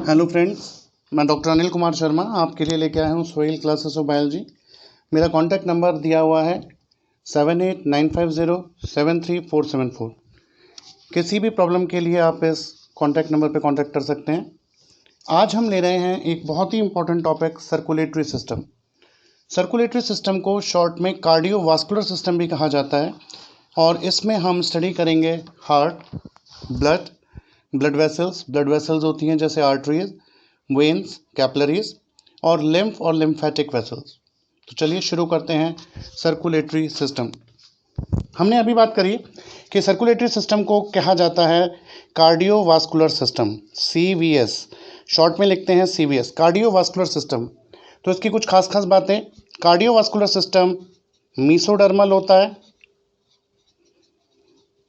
Hello friends, मैं doctor Anil Kumar Sharma आपके लिए लेके आया हूँ सोइल क्लासेस ऑफ बायोलॉजी। मेरा कॉन्टैक्ट नंबर दिया हुआ है 7895073474। किसी भी प्रॉब्लम के लिए आप इस कॉन्टैक्ट नंबर पे कॉन्टैक्ट कर सकते हैं। आज हम ले रहे हैं एक बहुत ही important topic, circulatory system. Circulatory system को शॉर्ट में कार्डियोवास्कुलर सिस्टम भी कहा जाता है और इसमें हम स्टडी करेंगे हार्ट, ब्लड वेसल्स होती हैं जैसे आर्टरीज, वेन्स, कैपिलरीज और लिम्फ और लिम्फेटिक वेसल्स। तो चलिए शुरू करते हैं सर्कुलेटरी सिस्टम। हमने अभी बात करी कि सर्कुलेटरी सिस्टम को कहा जाता है कार्डियोवास्कुलर सिस्टम, CVS, शॉर्ट में लिखते हैं CVS, कार्डियोवास्कुलर सिस्टम। तो इसकी कुछ खास बातें। कार्डियोवास्कुलर सिस्टम मीसोडर्मल होता है।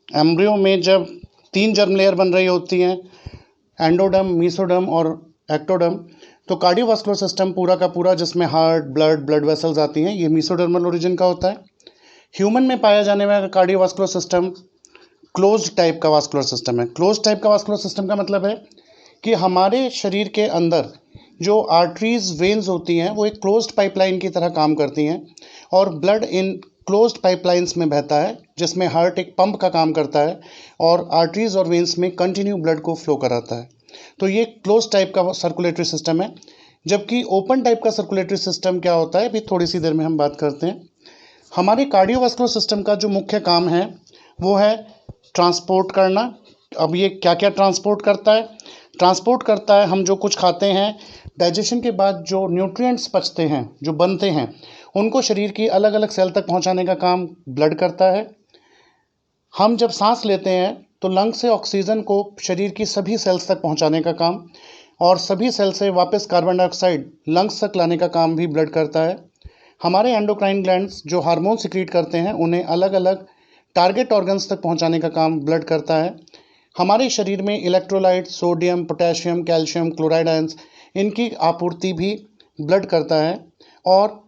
एम्ब्रियो में जब 3 जर्म लेयर बन रही होती हैं, एंडोडर्म, मीसोडर्म और एक्टोडर्म, तो कार्डियोवास्कुलर सिस्टम पूरा का पूरा जिसमें हार्ट, ब्लड वेसल्स आती हैं, ये मीसोडर्मल ओरिजिन का होता है। ह्यूमन में पाया जाने वाला कार्डियोवास्कुलर सिस्टम क्लोज्ड टाइप का वास्कुलर सिस्टम है। क्लोज्ड टाइप का वास्कुलर सिस्टम का मतलब है कि हमारे शरीर के अंदर जो आर्टरीज, वेन्स होती हैं वो एक क्लोज्ड पाइपलाइन की तरह काम करती हैं और ब्लड इन क्लोज्ड पाइपलाइंस में बहता है, जिसमें हार्ट एक पंप का काम करता है और आर्टरीज और वेन्स में कंटिन्यू ब्लड को फ्लो कराता है। तो ये क्लोज टाइप का सर्कुलेटरी सिस्टम है। जबकि ओपन टाइप का सर्कुलेटरी सिस्टम क्या होता है, अभी थोड़ी सी देर में हम बात करते हैं। हमारे कार्डियोवास्कुलर सिस्टम का जो मुख्य काम है वो है ट्रांसपोर्ट करना। अब ये क्या क्या ट्रांसपोर्ट करता है, हम जो कुछ खाते हैं, डाइजेशन के बाद जो न्यूट्रिएंट्स बचते हैं, जो बनते हैं, उनको शरीर की अलग अलग सेल तक पहुंचाने का काम ब्लड करता है। हम जब सांस लेते हैं तो लंग से ऑक्सीजन को शरीर की सभी सेल्स तक पहुंचाने का काम और सभी सेल से वापस कार्बन डाइऑक्साइड लंग्स तक लाने का काम भी ब्लड करता है। हमारे एंडोक्राइन ग्लैंड्स जो हार्मोन सिक्रीट करते हैं, उन्हें अलग अलग टारगेट ऑर्गन्स तक पहुंचाने का काम ब्लड करता है। हमारे शरीर में electrolyte, sodium, potassium, calcium, chloride ions, इनकी आपूर्ति भी ब्लड करता है। और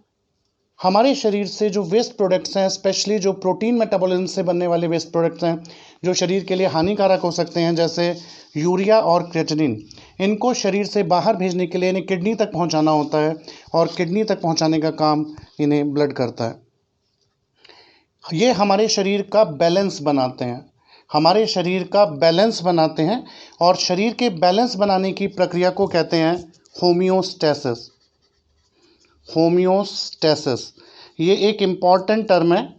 हमारे शरीर से जो वेस्ट प्रोडक्ट्स हैं, स्पेशली जो प्रोटीन मेटाबॉलिज्म से बनने वाले वेस्ट प्रोडक्ट्स हैं, जो शरीर के लिए हानिकारक हो सकते हैं, जैसे यूरिया और क्रिएटिनिन, इनको शरीर से बाहर भेजने के लिए इन्हें किडनी तक पहुंचाना होता है और किडनी तक पहुंचाने का काम इन्हें ब्लड करता है। ये हमारे शरीर का बैलेंस बनाते हैं और शरीर के बैलेंस बनाने की प्रक्रिया को कहते हैं होमियोस्टेसिस। ये एक इम्पॉर्टेंट टर्म है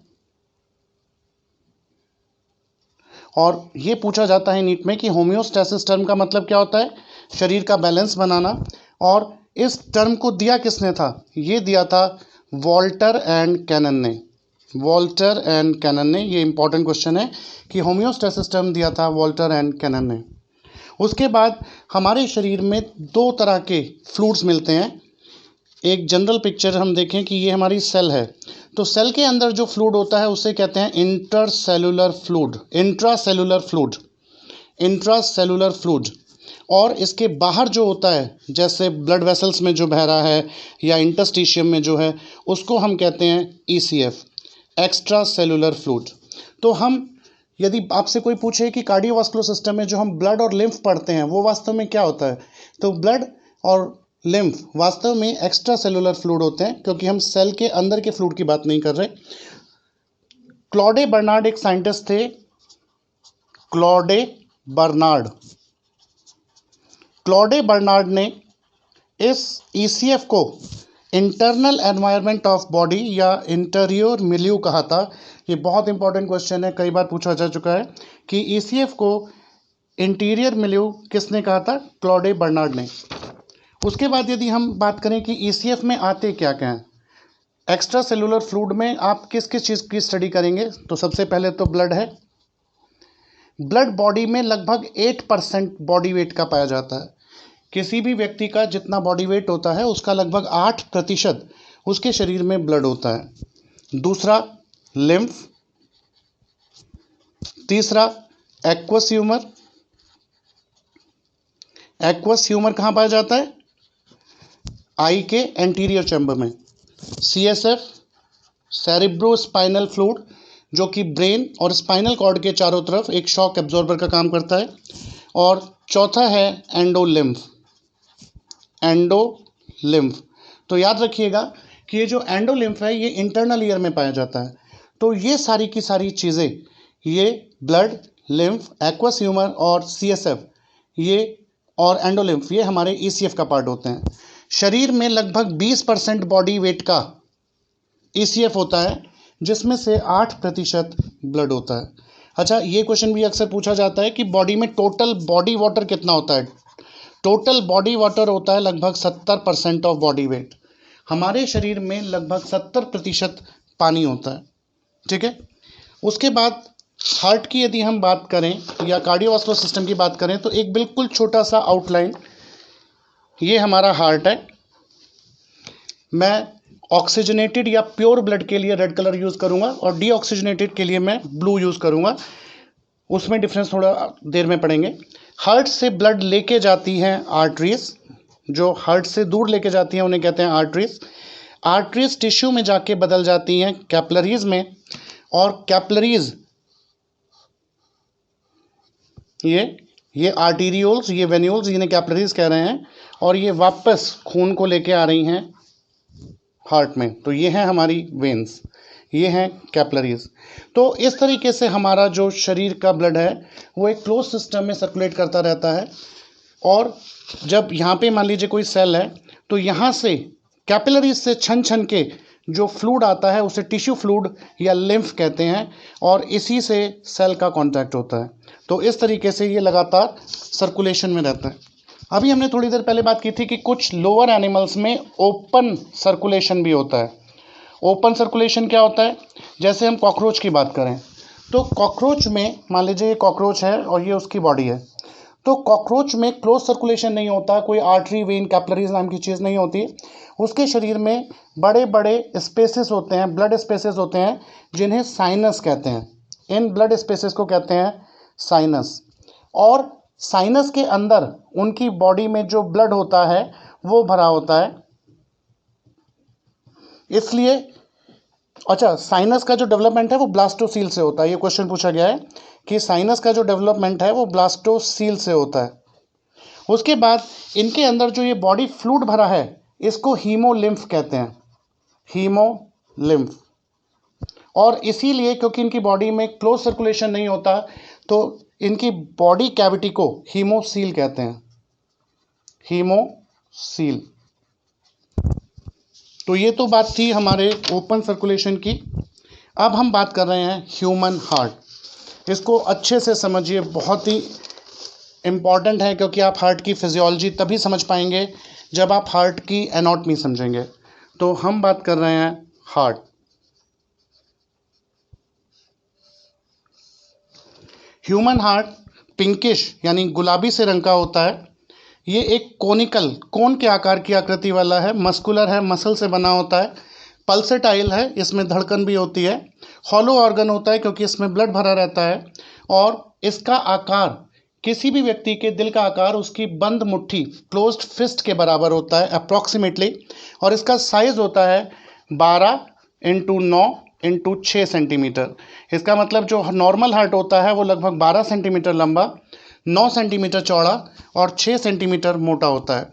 और ये पूछा जाता है नीट में कि होमियोस्टेसिस टर्म का मतलब क्या होता है, शरीर का बैलेंस बनाना। और इस टर्म को दिया किसने था? ये दिया था वॉल्टर एंड कैनन ने। ये इंपॉर्टेंट क्वेश्चन है कि होमियोस्टेसिस टर्म दिया था वॉल्टर एंड कैनन ने। उसके बाद हमारे शरीर में 2 तरह के फ्लूइड्स मिलते हैं। एक जनरल पिक्चर हम देखें कि ये हमारी सेल है, तो सेल के अंदर जो फ्लूइड होता है उसे कहते हैं इंट्रासेलुलर फ्लूइड। और इसके बाहर जो होता है, जैसे ब्लड वेसल्स में जो बह रहा है या इंटरस्टिशियम में जो है, उसको हम कहते हैं ECF, एक्स्ट्रा सेलुलर फ्लूइड। तो हम, यदि आपसे कोई पूछे कि कार्डियोवास्कुलर सिस्टम में जो हम ब्लड और लिम्फ पढ़ते हैं वो वास्तव में क्या होता है, तो ब्लड और लिम्फ वास्तव में एक्स्ट्रा सेलुलर फ्लूइड होते हैं, क्योंकि हम सेल के अंदर के फ्लूइड की बात नहीं कर रहे। क्लॉडे बर्नार्ड एक साइंटिस्ट थे। क्लॉडे बर्नार्ड ने इस ECF को इंटरनल एनवायरनमेंट ऑफ बॉडी या इंटीरियर मिल्यू कहा था। ये बहुत इंपॉर्टेंट क्वेश्चन है, कई बार पूछा जा चुका है कि ECF को इंटीरियर मिल्यू किसने कहा था? क्लॉडे बर्नार्ड ने। उसके बाद यदि हम बात करें कि ECF में आते क्या क्या हैं, एक्स्ट्रा सेलुलर फ्लूइड में आप किस किस चीज़ की स्टडी करेंगे, तो सबसे पहले तो ब्लड है। ब्लड बॉडी में लगभग 8% बॉडी वेट का पाया जाता है। किसी भी व्यक्ति का जितना बॉडी वेट होता है उसका लगभग 8% उसके शरीर में ब्लड होता है। दूसरा लिम्फ। तीसरा एक्वस ह्यूमर कहाँ पाया जाता है? आई के एंटीरियर चैम्बर में। CSF, सेरिब्रोस्पाइनल फ्लूइड, जो कि ब्रेन और स्पाइनल कॉर्ड के चारों तरफ एक शॉक एब्जॉर्बर का काम करता है। और चौथा है एंडोलिम्फ। एंडोलिम्फ। तो याद रखिएगा कि ये जो एंडोलिम्फ है ये इंटरनल ईयर में पाया जाता है। तो ये सारी की सारी चीज़ें, ये ब्लड, लिम्फ, एक्वस ह्यूमर और सीएसएफ ये और एंडोलिम्फ ये हमारे ईसीएफ का पार्ट होते हैं। शरीर में लगभग 20% बॉडी वेट का ईसीएफ होता है, जिसमें से 8% ब्लड होता है। अच्छा, ये क्वेश्चन भी अक्सर पूछा जाता है कि बॉडी में टोटल बॉडी वाटर कितना होता है। टोटल बॉडी वाटर होता है लगभग 70% ऑफ बॉडी वेट। हमारे शरीर में लगभग 70% पानी होता है। ठीक है। उसके बाद हार्ट की यदि हम बात करें या कार्डियोवास्कुलर सिस्टम की बात करें तो एक बिल्कुल छोटा सा आउटलाइन, ये हमारा हार्ट है। मैं ऑक्सीजनेटेड या प्योर ब्लड के लिए रेड कलर यूज़ करूँगा और डीऑक्सीजनेटेड के लिए मैं ब्लू यूज़ करूँगा, उसमें डिफरेंस थोड़ा देर में पढ़ेंगे। हार्ट से ब्लड लेके जाती हैं आर्टरीज, जो हार्ट से दूर लेके जाती हैं उन्हें कहते हैं आर्टरीज। आर्टरीज टिश्यू में जाके बदल जाती हैं कैपिलरीज में, और कैपिलरीज ये आर्टीरियोल्स, ये वेन्यूल्स, इन्हें कैपिलरीज कह रहे हैं, और ये वापस खून को लेके आ रही हैं हार्ट में। तो ये हैं हमारी वेन्स, ये हैं कैपिलरीज। तो इस तरीके से हमारा जो शरीर का ब्लड है वो एक क्लोज सिस्टम में सर्कुलेट करता रहता है। और जब यहाँ पे मान लीजिए कोई सेल है तो यहाँ से कैपिलरीज से छन छन के जो फ्लूइड आता है उसे टिश्यू फ्लूइड या लिम्फ कहते हैं, और इसी से सेल का कांटेक्ट होता है। तो इस तरीके से ये लगातार सर्कुलेशन में रहता है। अभी हमने थोड़ी देर पहले बात की थी कि कुछ लोअर एनिमल्स में ओपन सर्कुलेशन भी होता है। ओपन सर्कुलेशन क्या होता है? जैसे हम कॉकरोच की बात करें तो कॉकरोच में मान लीजिए ये कॉकरोच है और ये उसकी बॉडी है, तो कॉकरोच में क्लोज सर्कुलेशन नहीं होता, कोई आर्टरी, वेन, कैपिलरीज नाम की चीज़ नहीं होती। उसके शरीर में बड़े बड़े स्पेसेस होते हैं, ब्लड स्पेसेस होते हैं, जिन्हें साइनस कहते हैं। इन ब्लड स्पेसेस को कहते हैं साइनस। और साइनस के अंदर उनकी बॉडी में जो ब्लड होता है वो भरा होता है। इसलिए अच्छा, साइनस का जो डेवलपमेंट है वो ब्लास्टोसील से होता है। ये क्वेश्चन पूछा गया है कि साइनस का जो डेवलपमेंट है वो ब्लास्टोसील से होता है। उसके बाद इनके अंदर जो ये बॉडी फ्लूइड भरा है इसको हीमोलिम्फ कहते हैं, हीमोलिम्फ। और इसीलिए क्योंकि इनकी बॉडी में क्लोज सर्कुलेशन नहीं होता तो इनकी बॉडी कैविटी को हीमोसील कहते हैं, हीमोसील। तो ये तो बात थी हमारे ओपन सर्कुलेशन की। अब हम बात कर रहे हैं ह्यूमन हार्ट। इसको अच्छे से समझिए, बहुत ही इम्पॉर्टेंट है, क्योंकि आप हार्ट की फिजियोलॉजी तभी समझ पाएंगे जब आप हार्ट की एनाटॉमी समझेंगे। तो हम बात कर रहे हैं हार्ट। ह्यूमन हार्ट पिंकिश यानी गुलाबी से रंग का होता है। ये एक कोनिकल, कोन के आकार की आकृति वाला है, मस्कुलर है, मसल से बना होता है, पल्सेटाइल है, इसमें धड़कन भी होती है, हॉलो ऑर्गन होता है क्योंकि इसमें ब्लड भरा रहता है, और इसका आकार किसी भी व्यक्ति के दिल का आकार उसकी बंद मुट्ठी, क्लोज्ड फिस्ट के बराबर होता है अप्रॉक्सीमेटली। और इसका साइज होता है 12x9x6 सेंटीमीटर। इसका मतलब जो नॉर्मल हार्ट होता है वो लगभग 12 सेंटीमीटर लंबा, 9 सेंटीमीटर चौड़ा और 6 सेंटीमीटर मोटा होता है।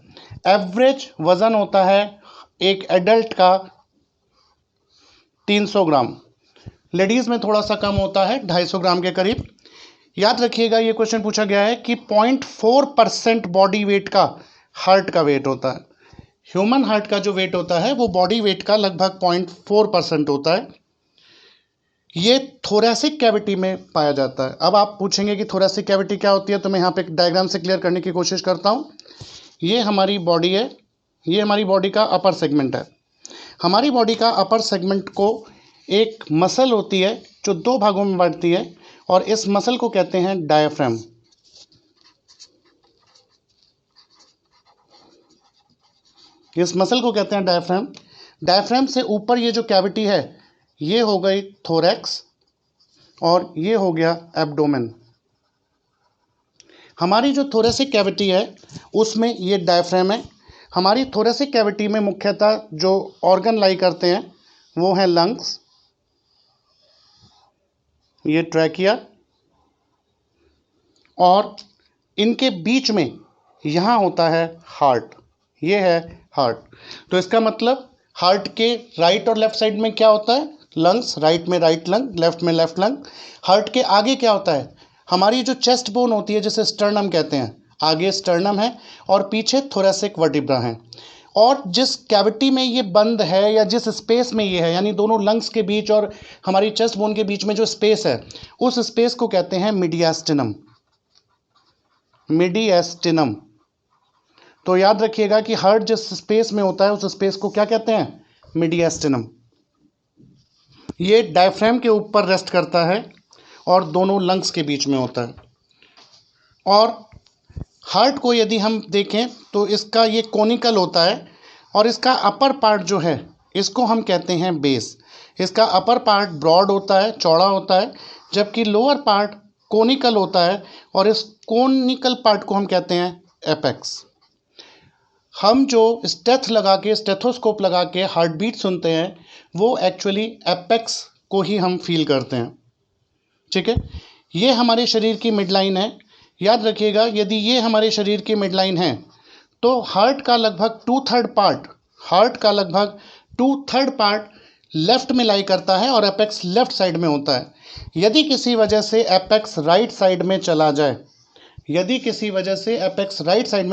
एवरेज वज़न होता है एक एडल्ट का 300 ग्राम, लेडीज़ में थोड़ा सा कम होता है, 250 ग्राम के करीब। याद रखिएगा ये क्वेश्चन पूछा गया है कि 0.4% बॉडी वेट का हार्ट का वेट होता है। ह्यूमन हार्ट का जो वेट होता है वो बॉडी वेट का लगभग 0.4% होता है। ये थोरैसिक कैविटी में पाया जाता है। अब आप पूछेंगे कि थोरैसिक कैविटी क्या होती है, तो मैं यहाँ पे एक डायग्राम से क्लियर करने की कोशिश करता हूँ। ये हमारी बॉडी है, ये हमारी बॉडी का अपर सेगमेंट है। हमारी बॉडी का अपर सेगमेंट को एक मसल होती है जो 2 भागों में बांटती है, और इस मसल को कहते हैं डायफ्राम। इस मसल को कहते हैं डायफ्राम। डायफ्राम से ऊपर ये जो कैविटी है ये हो गई थोरैक्स, और ये हो गया एब्डोमेन। हमारी जो थोरैसिक कैविटी है उसमें ये डायफ्राम है। हमारी थोरैसिक कैविटी में मुख्यतः जो ऑर्गन लाई करते हैं वो हैं लंग्स, ये ट्रैकिया, और इनके बीच में यहाँ होता है हार्ट, ये है हार्ट। तो इसका मतलब हार्ट के राइट और लेफ्ट साइड में क्या होता है? लंग्स, राइट में राइट लंग, लेफ्ट में लेफ्ट लंग। हार्ट के आगे क्या होता है? हमारी जो चेस्ट बोन होती है जिसे स्टर्नम कहते हैं, आगे स्टर्नम है और पीछे थोरैसिक वर्टिब्रा है। और जिस कैविटी में ये बंद है या जिस स्पेस में ये है, यानी दोनों लंग्स के बीच और हमारी चेस्ट बोन के बीच में जो स्पेस है, उस स्पेस को कहते हैं मीडियास्टिनम। मीडियास्टिनम। तो याद रखिएगा कि हार्ट जिस स्पेस में होता है उस स्पेस को क्या कहते हैं? मीडियास्टिनम। ये डायफ्राम के ऊपर रेस्ट करता है और दोनों लंग्स के बीच में होता है। और हार्ट को यदि हम देखें तो इसका ये कोनिकल होता है और इसका अपर पार्ट जो है इसको हम कहते हैं बेस। इसका अपर पार्ट ब्रॉड होता है, चौड़ा होता है, जबकि लोअर पार्ट कोनिकल होता है और इस कोनिकल पार्ट को हम कहते हैं एपेक्स। हम जो स्टेथोस्कोप लगा के हार्ट बीट सुनते हैं वो एक्चुअली एपेक्स को ही हम फील करते हैं। ठीक है, ये हमारे शरीर की मिडलाइन है। याद रखिएगा, यदि ये हमारे शरीर की मिडलाइन है तो हार्ट का लगभग टू थर्ड पार्ट लेफ्ट में लाई करता है और एपेक्स लेफ्ट साइड में होता है। यदि किसी वजह से एपेक्स राइट साइड में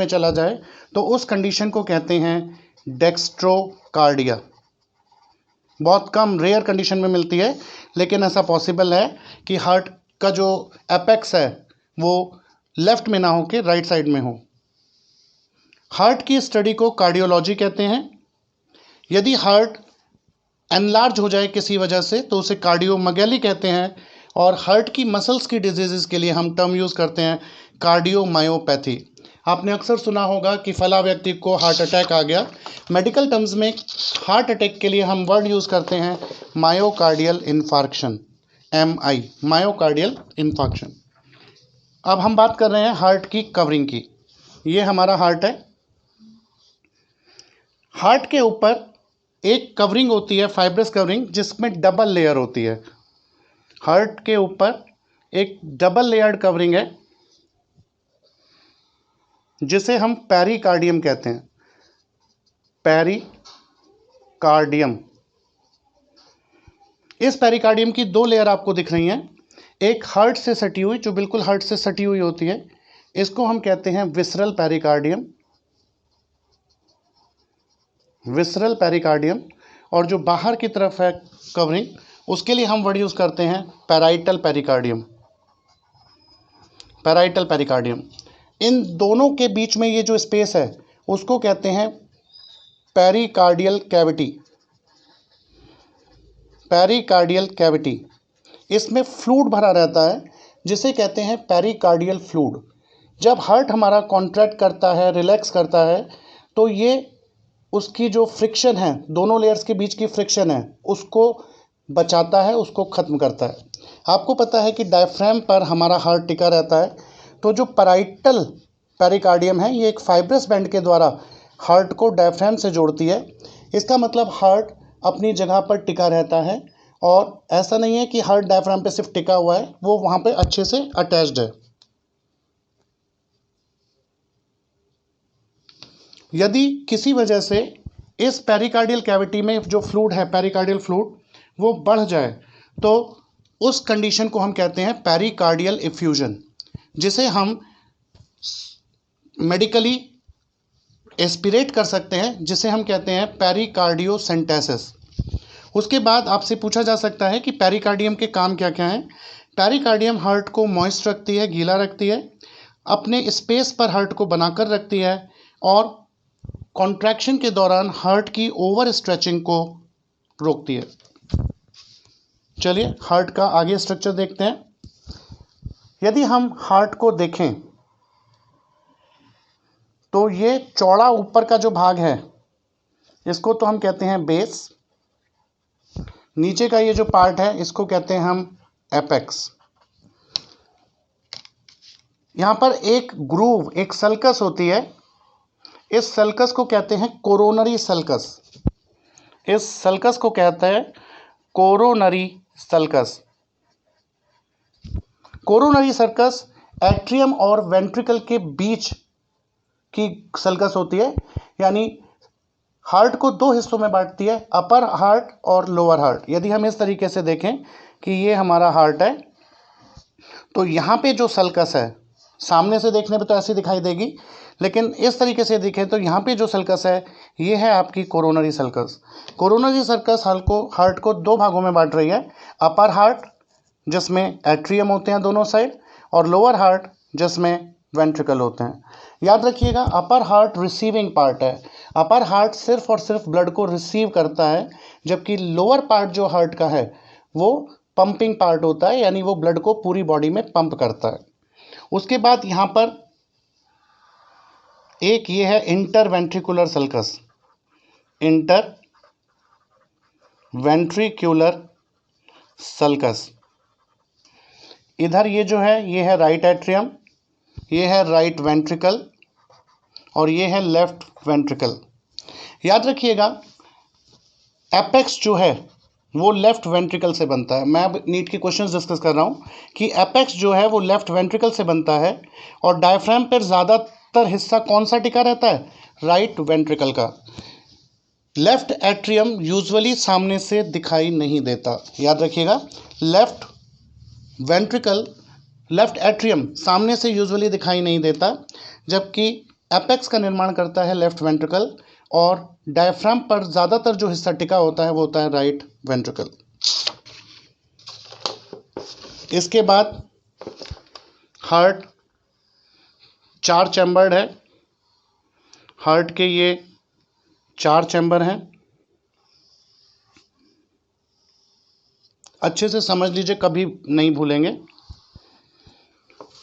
चला जाए तो उस कंडीशन को कहते हैं डेक्स्ट्रोकार्डिया। बहुत कम, रेयर कंडीशन में मिलती है, लेकिन ऐसा पॉसिबल है कि हार्ट का जो एपेक्स है वो लेफ्ट में ना हो के राइट साइड में हो। हार्ट की स्टडी को कार्डियोलॉजी कहते हैं। यदि हार्ट एनलार्ज हो जाए किसी वजह से तो उसे कार्डियोमेगाली कहते हैं। और हार्ट की मसल्स की डिजीज़ के लिए हम टर्म यूज़ करते हैं कार्डियोमायोपैथी। आपने अक्सर सुना होगा कि फला व्यक्ति को हार्ट अटैक आ गया। मेडिकल टर्म्स में हार्ट अटैक के लिए हम वर्ड यूज़ करते हैं myocardial infarction, MI, myocardial infarction. अब हम बात कर रहे हैं हार्ट की कवरिंग की। ये हमारा हार्ट है। हार्ट के ऊपर एक कवरिंग होती है, फाइब्रस कवरिंग, जिसमें डबल लेयर होती है। हार्ट के ऊपर एक डबल लेयर्ड कवरिंग है जिसे हम पेरिकार्डियम कहते हैं। पेरिकार्डियम। इस पेरिकार्डियम की दो लेयर आपको दिख रही हैं। एक हार्ट से सटी हुई, जो बिल्कुल हार्ट से सटी हुई होती है, इसको हम कहते हैं विसरल पेरिकार्डियम। Visceral pericardium. और जो बाहर की तरफ है कवरिंग, उसके लिए हम वर्ड यूज़ करते हैं पैराइटल पेरिकार्डियम। Parietal pericardium. इन दोनों के बीच में ये जो स्पेस है उसको कहते हैं पेरिकार्डियल कैविटी। Pericardial cavity. इसमें फ्लूइड भरा रहता है जिसे कहते हैं पेरिकार्डियल फ्लूइड। जब हार्ट हमारा कॉन्ट्रैक्ट करता है, रिलैक्स करता है, तो ये उसकी जो फ्रिक्शन है, दोनों लेयर्स के बीच की फ्रिक्शन है, उसको बचाता है, उसको ख़त्म करता है। आपको पता है कि डायफ्राम पर हमारा हार्ट टिका रहता है। तो जो पैराइटल पेरिकार्डियम है ये एक फाइब्रस बैंड के द्वारा हार्ट को डायफ्राम से जोड़ती है। इसका मतलब हार्ट अपनी जगह पर टिका रहता है और ऐसा नहीं है कि हार्ट डायफ्राम पे सिर्फ टिका हुआ है, वो वहाँ पे अच्छे से अटैच्ड है। यदि किसी वजह से इस पेरिकार्डियल कैविटी में जो फ्लूइड है, पेरिकार्डियल फ्लूइड, वो बढ़ जाए तो उस कंडीशन को हम कहते हैं पेरिकार्डियल इफ्यूजन, जिसे हम मेडिकली एस्पिरेट कर सकते हैं, जिसे हम कहते हैं पेरिकार्डियोसेंटेसिस। उसके बाद आपसे पूछा जा सकता है कि पेरिकार्डियम के काम क्या क्या हैं। पेरिकार्डियम हार्ट को मॉइस्ट रखती है, गीला रखती है, अपने स्पेस पर हार्ट को बनाकर रखती है और कॉन्ट्रैक्शन के दौरान हार्ट की ओवर स्ट्रेचिंग को रोकती है। चलिए हार्ट का आगे स्ट्रक्चर देखते हैं। यदि हम हार्ट को देखें तो ये चौड़ा ऊपर का जो भाग है इसको तो हम कहते हैं बेस। नीचे का ये जो पार्ट है इसको कहते हैं हम एपेक्स। यहाँ पर एक ग्रूव, एक सल्कस होती है। इस सल्कस को कहते हैं कोरोनरी सल्कस। इस सल्कस को कहते हैं coronary sulcus. Coronary sulcus atrium और वेंट्रिकल के बीच की सल्कस होती है। यानी हार्ट को दो हिस्सों में बांटती है, अपर हार्ट और लोअर हार्ट। यदि हम इस तरीके से देखें कि ये हमारा हार्ट है, तो यहाँ पे जो सल्कस है, सामने से देखने पे तो ऐसी दिखाई देगी, लेकिन इस तरीके से देखें तो यहाँ पे जो सल्कस है ये है आपकी coronary sulcus. Coronary sulcus heart को दो भागों में बांट रही है, अपर हार्ट जिसमें एट्रियम होते हैं दोनों साइड, और लोअर हार्ट जिसमें वेंट्रिकल होते हैं। याद रखिएगा, अपर हार्ट रिसीविंग पार्ट है। अपर हार्ट सिर्फ और सिर्फ ब्लड को रिसीव करता है, जबकि लोअर पार्ट जो हार्ट का है वो पंपिंग पार्ट होता है, यानी वो ब्लड को पूरी बॉडी में पंप करता है। उसके बाद यहाँ पर एक ये है interventricular sulcus, inter ventricular sulcus. इधर ये जो है ये है राइट एट्रियम, ये है राइट वेंट्रिकल और ये है लेफ्ट वेंट्रिकल। याद रखिएगा, एपेक्स जो है वो लेफ्ट वेंट्रिकल से बनता है। मैं अब नीट के क्वेश्चंस डिस्कस कर रहा हूँ कि एपेक्स जो है वो लेफ्ट वेंट्रिकल से बनता है, और डायफ्राम पर ज़्यादातर हिस्सा कौन सा टिका रहता है? राइट वेंट्रिकल का। लेफ्ट एट्रियम यूजुअली सामने से दिखाई नहीं देता। याद रखिएगा, लेफ्ट एट्रियम सामने से यूजुअली दिखाई नहीं देता, जबकि एपेक्स का निर्माण करता है लेफ्ट वेंट्रिकल, और डायफ्राम पर ज़्यादातर जो हिस्सा टिका होता है वो होता है राइट वेंट्रिकल। इसके बाद हार्ट 4 चैम्बर्ड है। हार्ट के ये 4 चैम्बर हैं, अच्छे से समझ लीजिए, कभी नहीं भूलेंगे।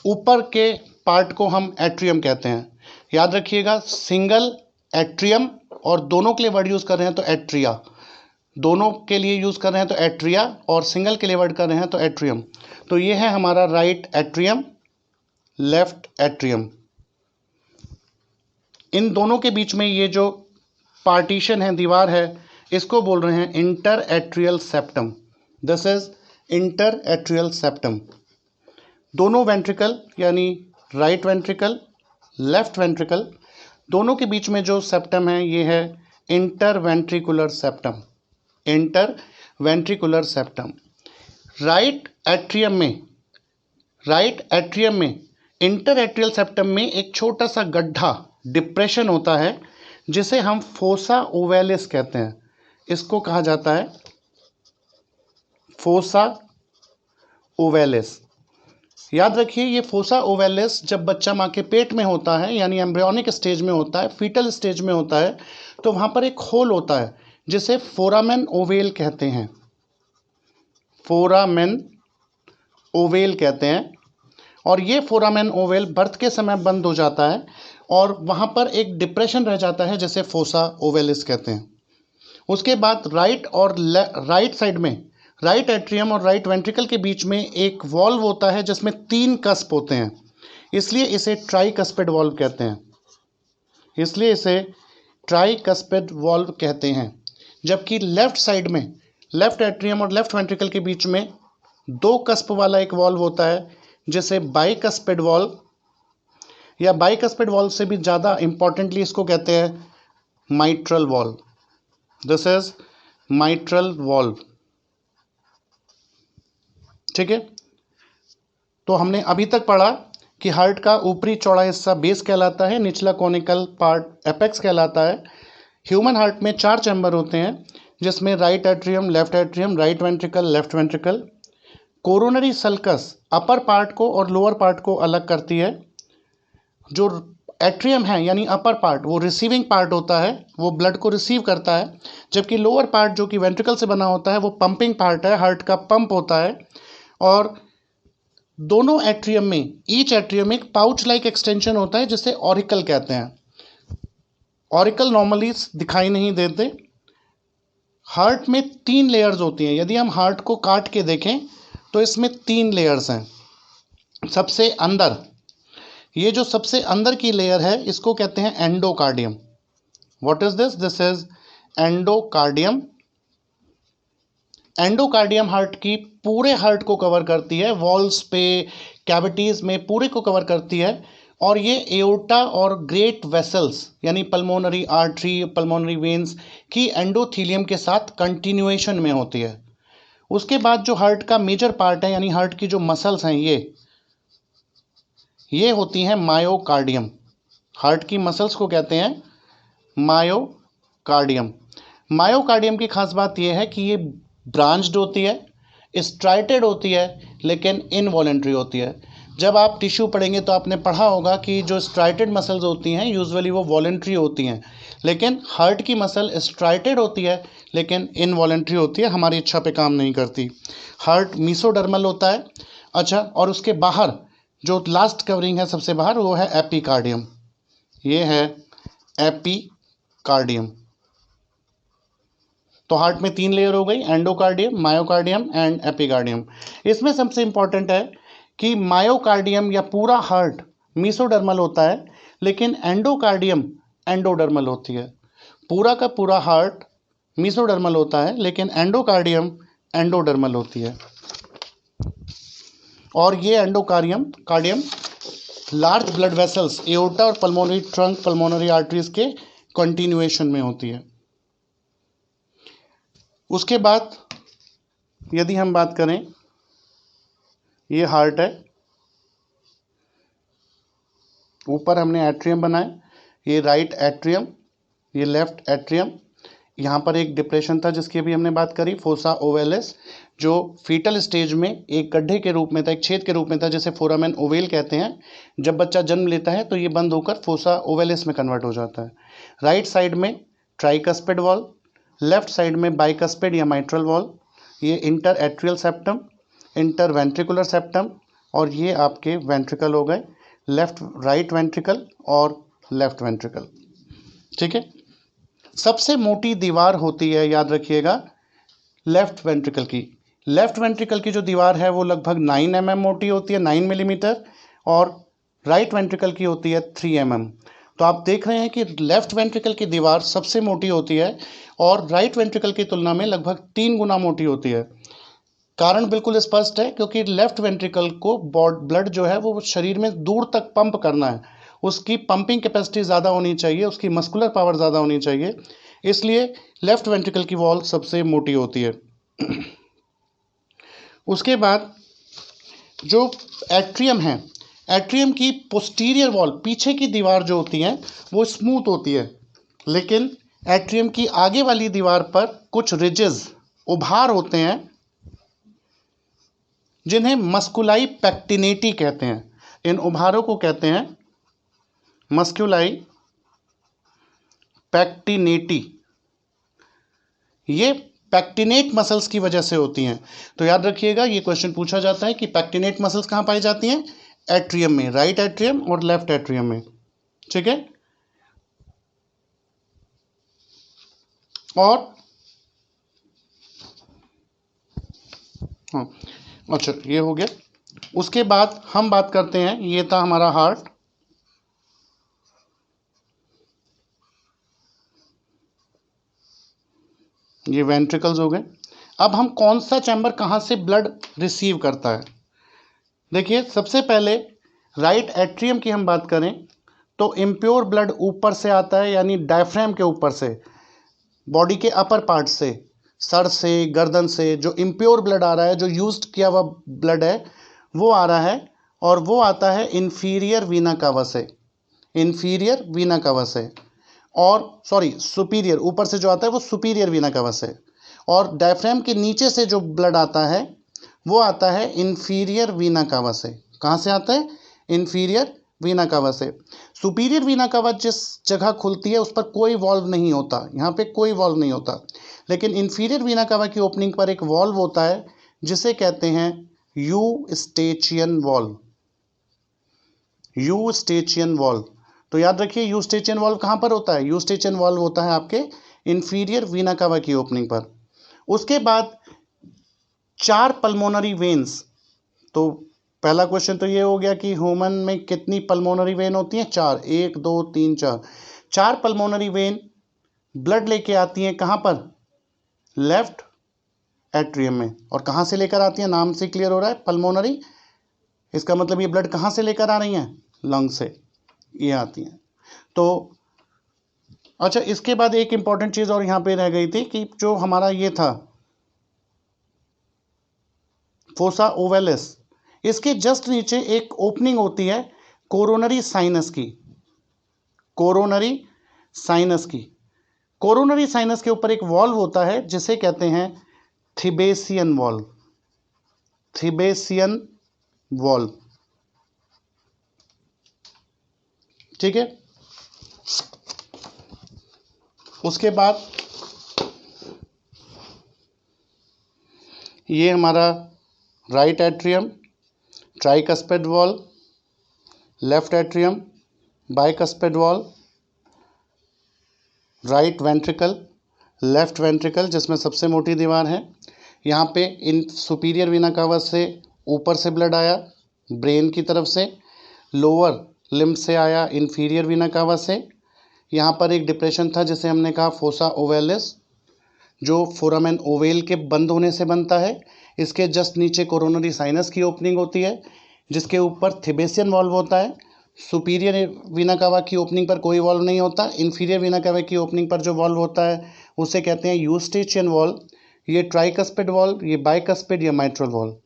ऊपर के पार्ट को हम एट्रियम कहते हैं। याद रखिएगा, सिंगल एट्रियम, और दोनों के लिए वर्ड यूज़ कर रहे हैं तो एट्रिया, दोनों के लिए यूज़ कर रहे हैं तो एट्रिया, और सिंगल के लिए वर्ड कर रहे हैं तो एट्रियम। तो ये है हमारा राइट एट्रियम, लेफ्ट एट्रियम। इन दोनों के बीच में ये जो पार्टीशन है, दीवार है, इसको बोल रहे हैं inter atrial septum. This is inter atrial septum. दोनों वेंट्रिकल यानी राइट वेंट्रिकल, लेफ्ट वेंट्रिकल, दोनों के बीच में जो सेप्टम है ये है inter ventricular septum. Inter ventricular septum. Right atrium में इंटर एट्रियल सेप्टम में एक छोटा सा गड्ढा, डिप्रेशन होता है, जिसे हम फोसा ओवेलिस कहते हैं। इसको कहा जाता है फोसा ओवेलिस। याद रखिए, ये फोसा ओवेलिस जब बच्चा माँ के पेट में होता है, यानी एम्ब्रियोनिक स्टेज में होता है, फीटल स्टेज में होता है, तो वहाँ पर एक होल होता है जिसे फोरामेन ओवेल कहते हैं। फोरामेन ओवेल कहते हैं, और ये फोरामेन ओवेल बर्थ के समय बंद हो जाता है, और वहाँ पर एक डिप्रेशन रह जाता है जिसे फोसा ओवेलिस कहते हैं। उसके बाद राइट साइड में, राइट एट्रियम और राइट वेंट्रिकल के बीच में एक वॉल्व होता है जिसमें 3 कस्प होते हैं, इसलिए इसे ट्राइकस्पिड वॉल्व कहते हैं। जबकि लेफ्ट साइड में, लेफ्ट एट्रियम और लेफ्ट वेंट्रिकल के बीच में 2 कस्प वाला एक वॉल्व होता है जिसे बाइकस्पिड वॉल्व, या बाइकस्पिड वॉल्व से भी ज़्यादा इंपॉर्टेंटली इसको कहते हैं mitral valve. This is mitral valve. ठीक है, तो हमने अभी तक पढ़ा कि हार्ट का ऊपरी चौड़ा हिस्सा बेस कहलाता है, निचला कॉनिकल पार्ट एपेक्स कहलाता है। ह्यूमन हार्ट में 4 चैम्बर होते हैं, जिसमें right atrium, left atrium, right ventricle, left ventricle. Coronary sulcus upper part को और लोअर पार्ट को अलग करती है। जो एट्रियम है यानी अपर पार्ट, वो रिसीविंग पार्ट होता है, वो ब्लड को रिसीव करता है, जबकि लोअर पार्ट जो कि वेंट्रिकल से बना होता है वो पंपिंग पार्ट है, हार्ट का पंप होता है। और दोनों एट्रियम में, ईच एट्रियम में एक पाउच लाइक एक्सटेंशन होता है जिसे ऑरिकल कहते हैं। ऑरिकल नॉर्मली दिखाई नहीं देते। हार्ट में 3 लेयर्स होती हैं। यदि हम हार्ट को काट के देखें तो इसमें 3 लेयर्स हैं। सबसे अंदर, ये जो सबसे अंदर की लेयर है इसको कहते हैं endocardium. What is this? This is endocardium. Endocardium heart की पूरे हार्ट को कवर करती है, वॉल्स पे, कैविटीज़ में पूरे को कवर करती है। और ये एओर्टा और ग्रेट वेसल्स यानी पल्मोनरी आर्टरी, पल्मोनरी वेन्स की एंडोथीलियम के साथ कंटिन्यूएशन में होती है। उसके बाद जो हार्ट का मेजर पार्ट है यानी हार्ट की जो मसल्स हैं ये होती हैं मायोकार्डियम। हार्ट की मसल्स को कहते हैं मायोकार्डियम। मायोकार्डियम की खास बात यह है कि ये ब्रांच्ड होती है, स्ट्राइटेड होती है, लेकिन इनवॉलेंट्री होती है। जब आप टिश्यू पढ़ेंगे तो आपने पढ़ा होगा कि जो स्ट्राइटेड मसल्स होती हैं यूजुअली वो वॉलेंट्री होती हैं, लेकिन हार्ट की मसल स्ट्राइटेड होती है लेकिन इनवॉलेंट्री होती है, हमारी इच्छा पे काम नहीं करती। हार्ट मीसोडर्मल होता है। अच्छा, और उसके बाहर जो लास्ट कवरिंग है सबसे बाहर वो है एपिकार्डियम। ये है एपिकार्डियम। तो हार्ट में 3 लेयर हो गई, एंडोकार्डियम, मायोकार्डियम एंड एपिकार्डियम। इसमें सबसे इंपॉर्टेंट है कि मायोकार्डियम या पूरा हार्ट मीसोडर्मल होता है, लेकिन एंडोकार्डियम एंडोडर्मल होती है। पूरा का पूरा हार्ट मीसोडर्मल होता है, लेकिन एंडोकार्डियम एंडोडर्मल होती है। और ये endocardium large blood vessels aorta और पल्मोनरी ट्रंक, पल्मोनरी आर्टरीज के कंटिन्यूएशन में होती है। उसके बाद यदि हम बात करें, ये हार्ट है, ऊपर हमने एट्रियम बनाया, ये राइट एट्रियम, ये लेफ्ट एट्रियम। यहाँ पर एक डिप्रेशन था जिसकी अभी हमने बात करी, फोसा ओवेलिस, जो फीटल स्टेज में एक गड्ढे के रूप में था, एक छेद के रूप में था, जिसे फोरामेन ओवेल कहते हैं। जब बच्चा जन्म लेता है तो ये बंद होकर फोसा ओवेलिस में कन्वर्ट हो जाता है। राइट साइड में ट्राइकस्पिड वॉल, लेफ्ट साइड में बाइकस्पिड या माइट्रल वॉल, ये inter atrial septum, inter ventricular septum, और ये आपके वेंट्रिकल हो गए, लेफ्ट राइट वेंट्रिकल और लेफ्ट वेंट्रिकल। ठीक है। सबसे मोटी दीवार होती है, याद रखिएगा, लेफ्ट वेंट्रिकल की। लेफ्ट वेंट्रिकल की जो दीवार है वो लगभग 9 mm मोटी होती है, 9 मिलीमीटर, और राइट वेंट्रिकल की होती है 3 mm। तो आप देख रहे हैं कि लेफ्ट वेंट्रिकल की दीवार सबसे मोटी होती है और राइट वेंट्रिकल की तुलना में लगभग 3 गुना मोटी होती है। कारण बिल्कुल स्पष्ट है, क्योंकि लेफ्ट वेंट्रिकल को ब्लड जो है वो शरीर में दूर तक पंप करना है, उसकी पंपिंग कैपेसिटी ज़्यादा होनी चाहिए, उसकी मस्कुलर पावर ज़्यादा होनी चाहिए, इसलिए लेफ्ट वेंट्रिकल की वॉल सबसे मोटी होती है। उसके बाद जो एट्रियम है, एट्रियम की पोस्टीरियर वॉल, पीछे की दीवार जो होती है वो स्मूथ होती है, लेकिन एट्रियम की आगे वाली दीवार पर कुछ रिजेस, उभार होते हैं, जिन्हें मस्कुलाई पैक्टिनेटी कहते हैं। इन उभारों को कहते हैं मस्कुलाई पैक्टिनेटी। ये पैक्टिनेट मसल्स की वजह से होती हैं। तो याद रखिएगा, ये क्वेश्चन पूछा जाता है कि पैक्टिनेट मसल्स कहाँ पाई जाती हैं? एट्रियम में, राइट एट्रियम और लेफ्ट एट्रियम में। ठीक है। और हाँ, अच्छा, ये हो गया। उसके बाद हम बात करते हैं, ये था हमारा हार्ट, ये वेंट्रिकल्स हो गए। अब हम कौन सा चैम्बर कहाँ से ब्लड रिसीव करता है? देखिए, सबसे पहले राइट एट्रियम की हम बात करें तो इम्प्योर ब्लड ऊपर से आता है, यानी डायफ्राम के ऊपर से, बॉडी के अपर पार्ट से, सर से, गर्दन से जो इम्प्योर ब्लड आ रहा है, जो यूज्ड किया हुआ ब्लड है वो आ रहा है, और वो आता है इन्फीरियर वीना कावा से, इन्फीरियर वीना कावा से, और सॉरी सुपीरियर, ऊपर से जो आता है वो सुपीरियर वीना कावा से, और डायफ्राम के नीचे से जो ब्लड आता है वो आता है इन्फीरियर वीना कावा से। कहाँ से आता है? इन्फीरियर वीना कावा से। सुपीरियर वीना कावा जिस जगह खुलती है उस पर कोई वॉल्व नहीं होता, यहाँ पे कोई वॉल्व नहीं होता, लेकिन इन्फीरियर वीना कावा की ओपनिंग पर एक वॉल्व होता है जिसे कहते हैं यूस्टेचियन वॉल्व, यूस्टेचियन वॉल्व। तो याद रखिए, यूस्टेचियन वॉल्व कहाँ पर होता है? यूस्टेचियन वॉल्व होता है आपके इन्फीरियर वीना कावा की ओपनिंग पर। उसके बाद 4 पल्मोनरी वेन्स। तो पहला क्वेश्चन तो ये हो गया कि ह्यूमन में कितनी पल्मोनरी वेन होती हैं? 4, 1 2 3 4। 4 पल्मोनरी वेन ब्लड लेके आती हैं कहाँ पर? लेफ्ट एट्रियम में। और कहाँ से लेकर आती हैं? नाम से क्लियर हो रहा है, पल्मोनरी। इसका मतलब ये ब्लड कहाँ से लेकर आ रही हैं? लंग से। ये आती हैं। तो अच्छा, इसके बाद एक इम्पॉर्टेंट चीज़ और यहाँ पे रह गई थी कि जो हमारा ये था फोसा ओवेलिस, इसके जस्ट नीचे एक ओपनिंग होती है कोरोनरी साइनस की। कोरोनरी साइनस की कोरोनरी साइनस के ऊपर एक वॉल्व होता है जिसे कहते हैं थ्रिबेसियन वॉल्व। थ्रिबेसियन वॉल्व, ठीक है। उसके बाद ये हमारा right atrium, tricuspid valve, left atrium, bicuspid valve, right ventricle, left ventricle जिसमें सबसे मोटी दीवार है। यहाँ पे इन सुपीरियर वीना कावा से ऊपर से ब्लड आया ब्रेन की तरफ से, लोअर लिम्ब से आया इंफीरियर वीना कावा से। यहाँ पर एक डिप्रेशन था जिसे हमने कहा फोसा ओवेलिस, जो फोरामेन ओवेल के बंद होने से बनता है। इसके जस्ट नीचे कोरोनरी साइनस की ओपनिंग होती है जिसके ऊपर थ्रिबेसियन वॉल्व होता है। सुपीरियर वीना कावा की ओपनिंग पर कोई वॉल्व नहीं होता। इन्फीरियर वीना कावा की ओपनिंग पर जो वॉल्व होता है उसे कहते हैं यूस्टेचियन वॉल्व। ये ट्राइकस्पिड वॉल्व, ये बाइकस्पिड या माइट्रल वॉल्व।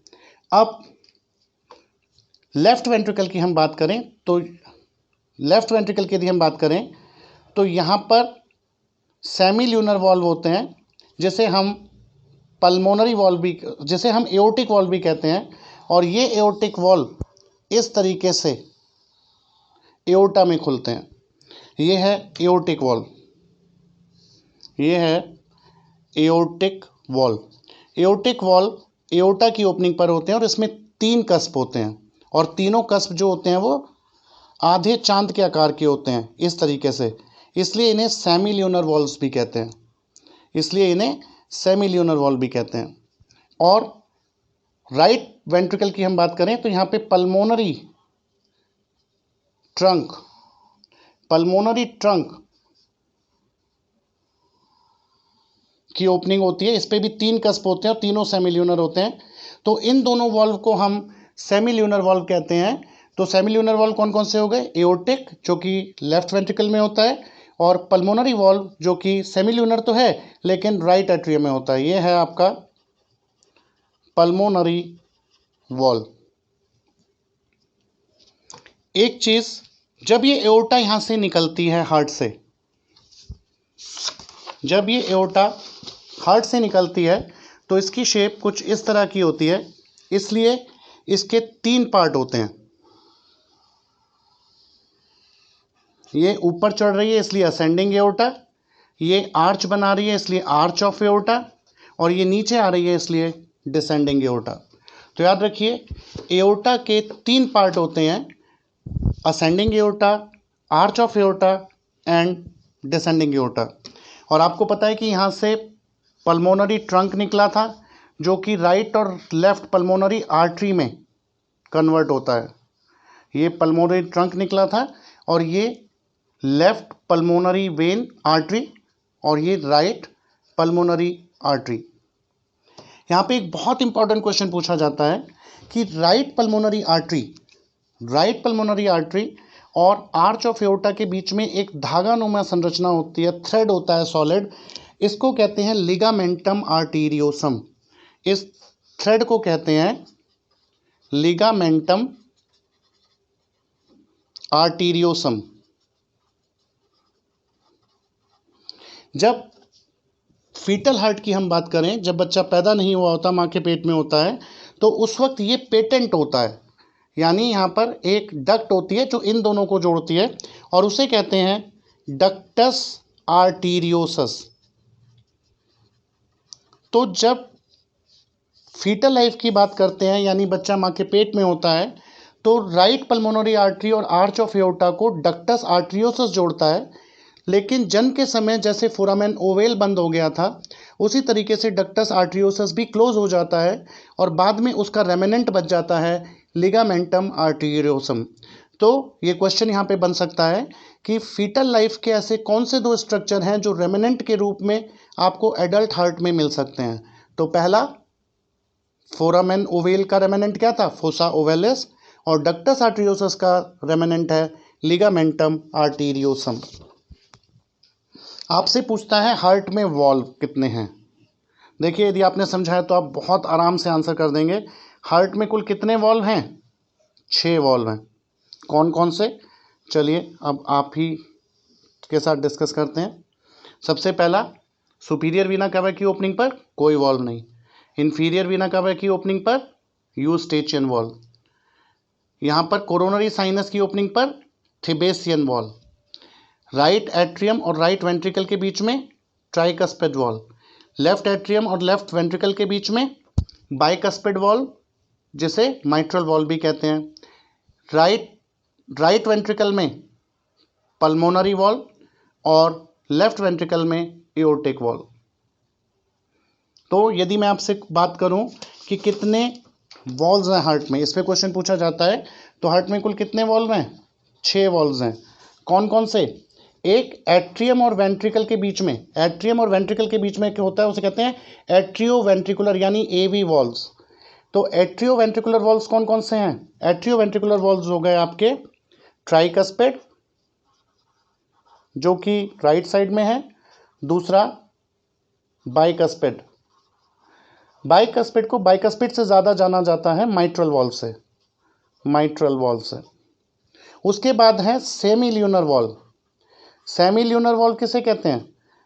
अब लेफ्ट वेंट्रिकल की हम बात करें तो लेफ्ट वेंट्रिकल की यदि हम बात करें तो यहाँ पर सेमी ल्यूनर वॉल्व होते हैं जिसे हम पल्मोनरी वॉल्व भी, जिसे हम एओर्टिक वॉल्व भी कहते हैं। और ये एओर्टिक वॉल्व इस तरीके से एओर्टा में खुलते हैं। ये है एओर्टिक वॉल्व, ये है aortic valve. Aortic valve aorta की ओपनिंग पर होते हैं और इसमें 3 कस्प होते हैं और तीनों कस्प जो होते हैं वो आधे चांद के आकार के होते हैं इस तरीके से, इसलिए इन्हें सेमी ल्यूनर वॉल्व्स भी कहते हैं। इसलिए इन्हें सेमी ल्यूनर वॉल्व भी कहते हैं। और राइट वेंट्रिकल की हम बात करें तो यहाँ पे पल्मोनरी ट्रंक की ओपनिंग होती है। इस पे भी 3 कस्प होते हैं और तीनों सेमी ल्यूनर होते हैं। तो इन दोनों वॉल्व को हम सेमी ल्यूनर वॉल्व कहते हैं। तो सेमी ल्यूनर वॉल्व कौन कौन से हो गए? एओर्टिक जो कि लेफ्ट वेंट्रिकल में होता है, और पल्मोनरी वॉल्व जो कि सेमी ल्यूनर तो है लेकिन राइट एट्रियम में होता है। ये है आपका पल्मोनरी वॉल्व। एक चीज, जब ये एओर्टा यहां से निकलती है हार्ट से, जब ये एओर्टा हार्ट से निकलती है तो इसकी शेप कुछ इस तरह की होती है। इसलिए इसके 3 पार्ट होते हैं। ये ऊपर चढ़ रही है इसलिए असेंडिंग एओर्टा, ये आर्च बना रही है इसलिए आर्च ऑफ एओर्टा, और ये नीचे आ रही है इसलिए डिसेंडिंग एओर्टा। तो याद रखिए एओर्टा के 3 पार्ट होते हैं, ascending aorta, arch of aorta and descending aorta. और आपको पता है कि यहाँ से पल्मोनरी ट्रंक निकला था जो कि राइट और लेफ्ट पल्मोनरी आर्टरी में कन्वर्ट होता है। ये पल्मोनरी ट्रंक निकला था और ये लेफ्ट पल्मोनरी वेन आर्टरी और ये राइट पल्मोनरी आर्टरी। यहाँ पे एक बहुत इंपॉर्टेंट क्वेश्चन पूछा जाता है कि राइट पल्मोनरी आर्टरी और आर्च ऑफ एओर्टा के बीच में एक धागानुमा संरचना होती है, थ्रेड होता है सॉलिड, इसको कहते हैं लिगामेंटम आर्टीरियोसम। इस थ्रेड को कहते हैं लिगामेंटम आर्टीरियोसम। जब फीटल हार्ट की हम बात करें, जब बच्चा पैदा नहीं हुआ होता, माँ के पेट में होता है, तो उस वक्त ये पेटेंट होता है, यानी यहाँ पर एक डक्ट होती है जो इन दोनों को जोड़ती है और उसे कहते हैं डक्टस आर्टीरियोसस। तो जब फीटल लाइफ की बात करते हैं यानी बच्चा माँ के पेट में होता है, तो राइट पल्मोनरी आर्टरी और आर्च ऑफ एओर्टा को डक्टस आर्टीरियोसस जोड़ता है। लेकिन जन्म के समय जैसे फोरामेन ओवेल बंद हो गया था, उसी तरीके से डक्टस आर्टीरियोसस भी क्लोज हो जाता है और बाद में उसका रेमिनेंट बच जाता है लिगामेंटम आर्टीरियोसम। तो ये क्वेश्चन यहाँ पे बन सकता है कि फीटल लाइफ के ऐसे कौन से 2 स्ट्रक्चर हैं जो रेमिनेंट के रूप में आपको एडल्ट हार्ट में मिल सकते हैं। तो पहला, फोरामेन ओवेल का रेमिनेंट क्या था? फोसा ओवेलिस, और डक्टस आर्टीरियोसस का रेमिनेंट है लिगामेंटम आर्टेरियोसम। आपसे पूछता है हार्ट में वॉल्व कितने हैं। देखिए यदि आपने समझा है तो आप बहुत आराम से आंसर कर देंगे। हार्ट में कुल कितने वॉल्व हैं? 6 वॉल्व हैं। कौन कौन से? चलिए अब आप ही के साथ डिस्कस करते हैं। सबसे पहला, सुपीरियर वीना कावा की ओपनिंग पर कोई वॉल्व नहीं। इन्फीरियर वीना कावा की ओपनिंग पर यूस्टेचियन वॉल्व। यहाँ पर कोरोनरी साइनस की ओपनिंग पर थिबेसियन वॉल्व। राइट एट्रियम और राइट वेंट्रिकल के बीच में ट्राइकस्पिड वॉल्व। लेफ्ट एट्रियम और लेफ्ट वेंट्रिकल के बीच में बाइकस्पिड वॉल्व, जिसे माइट्रल वॉल्व भी कहते हैं। राइट वेंट्रिकल में पल्मोनरी वॉल्व और लेफ्ट वेंट्रिकल में एओर्टिक वॉल्व। तो यदि मैं आपसे बात करूं कि कितने वॉल्व्स हैं हार्ट में, इस पे क्वेश्चन पूछा जाता है, तो हार्ट में कुल कितने वॉल्व हैं? 6 वॉल्व्स हैं। कौन कौन से? एक एट्रियम और वेंट्रिकल के बीच में, एट्रियम और वेंट्रिकल के बीच में क्या होता है उसे कहते हैं एट्रियो वेंट्रिकुलर यानी एवी वॉल्व्स। तो एट्रियो वेंट्रिकुलर वॉल्व्स कौन कौन से हैं? एट्रियो वेंट्रिकुलर वॉल्व्स हो गए आपके ट्राइकस्पिड, जो कि राइट साइड में है। दूसरा बाइकस्पिड। बाइकस्पिड को बाइकस्पिड से ज़्यादा जाना जाता है माइट्रल वॉल्व से, माइट्रल वॉल्व से। उसके बाद है semi lunar valve. Semi lunar valve किसे कहते हैं?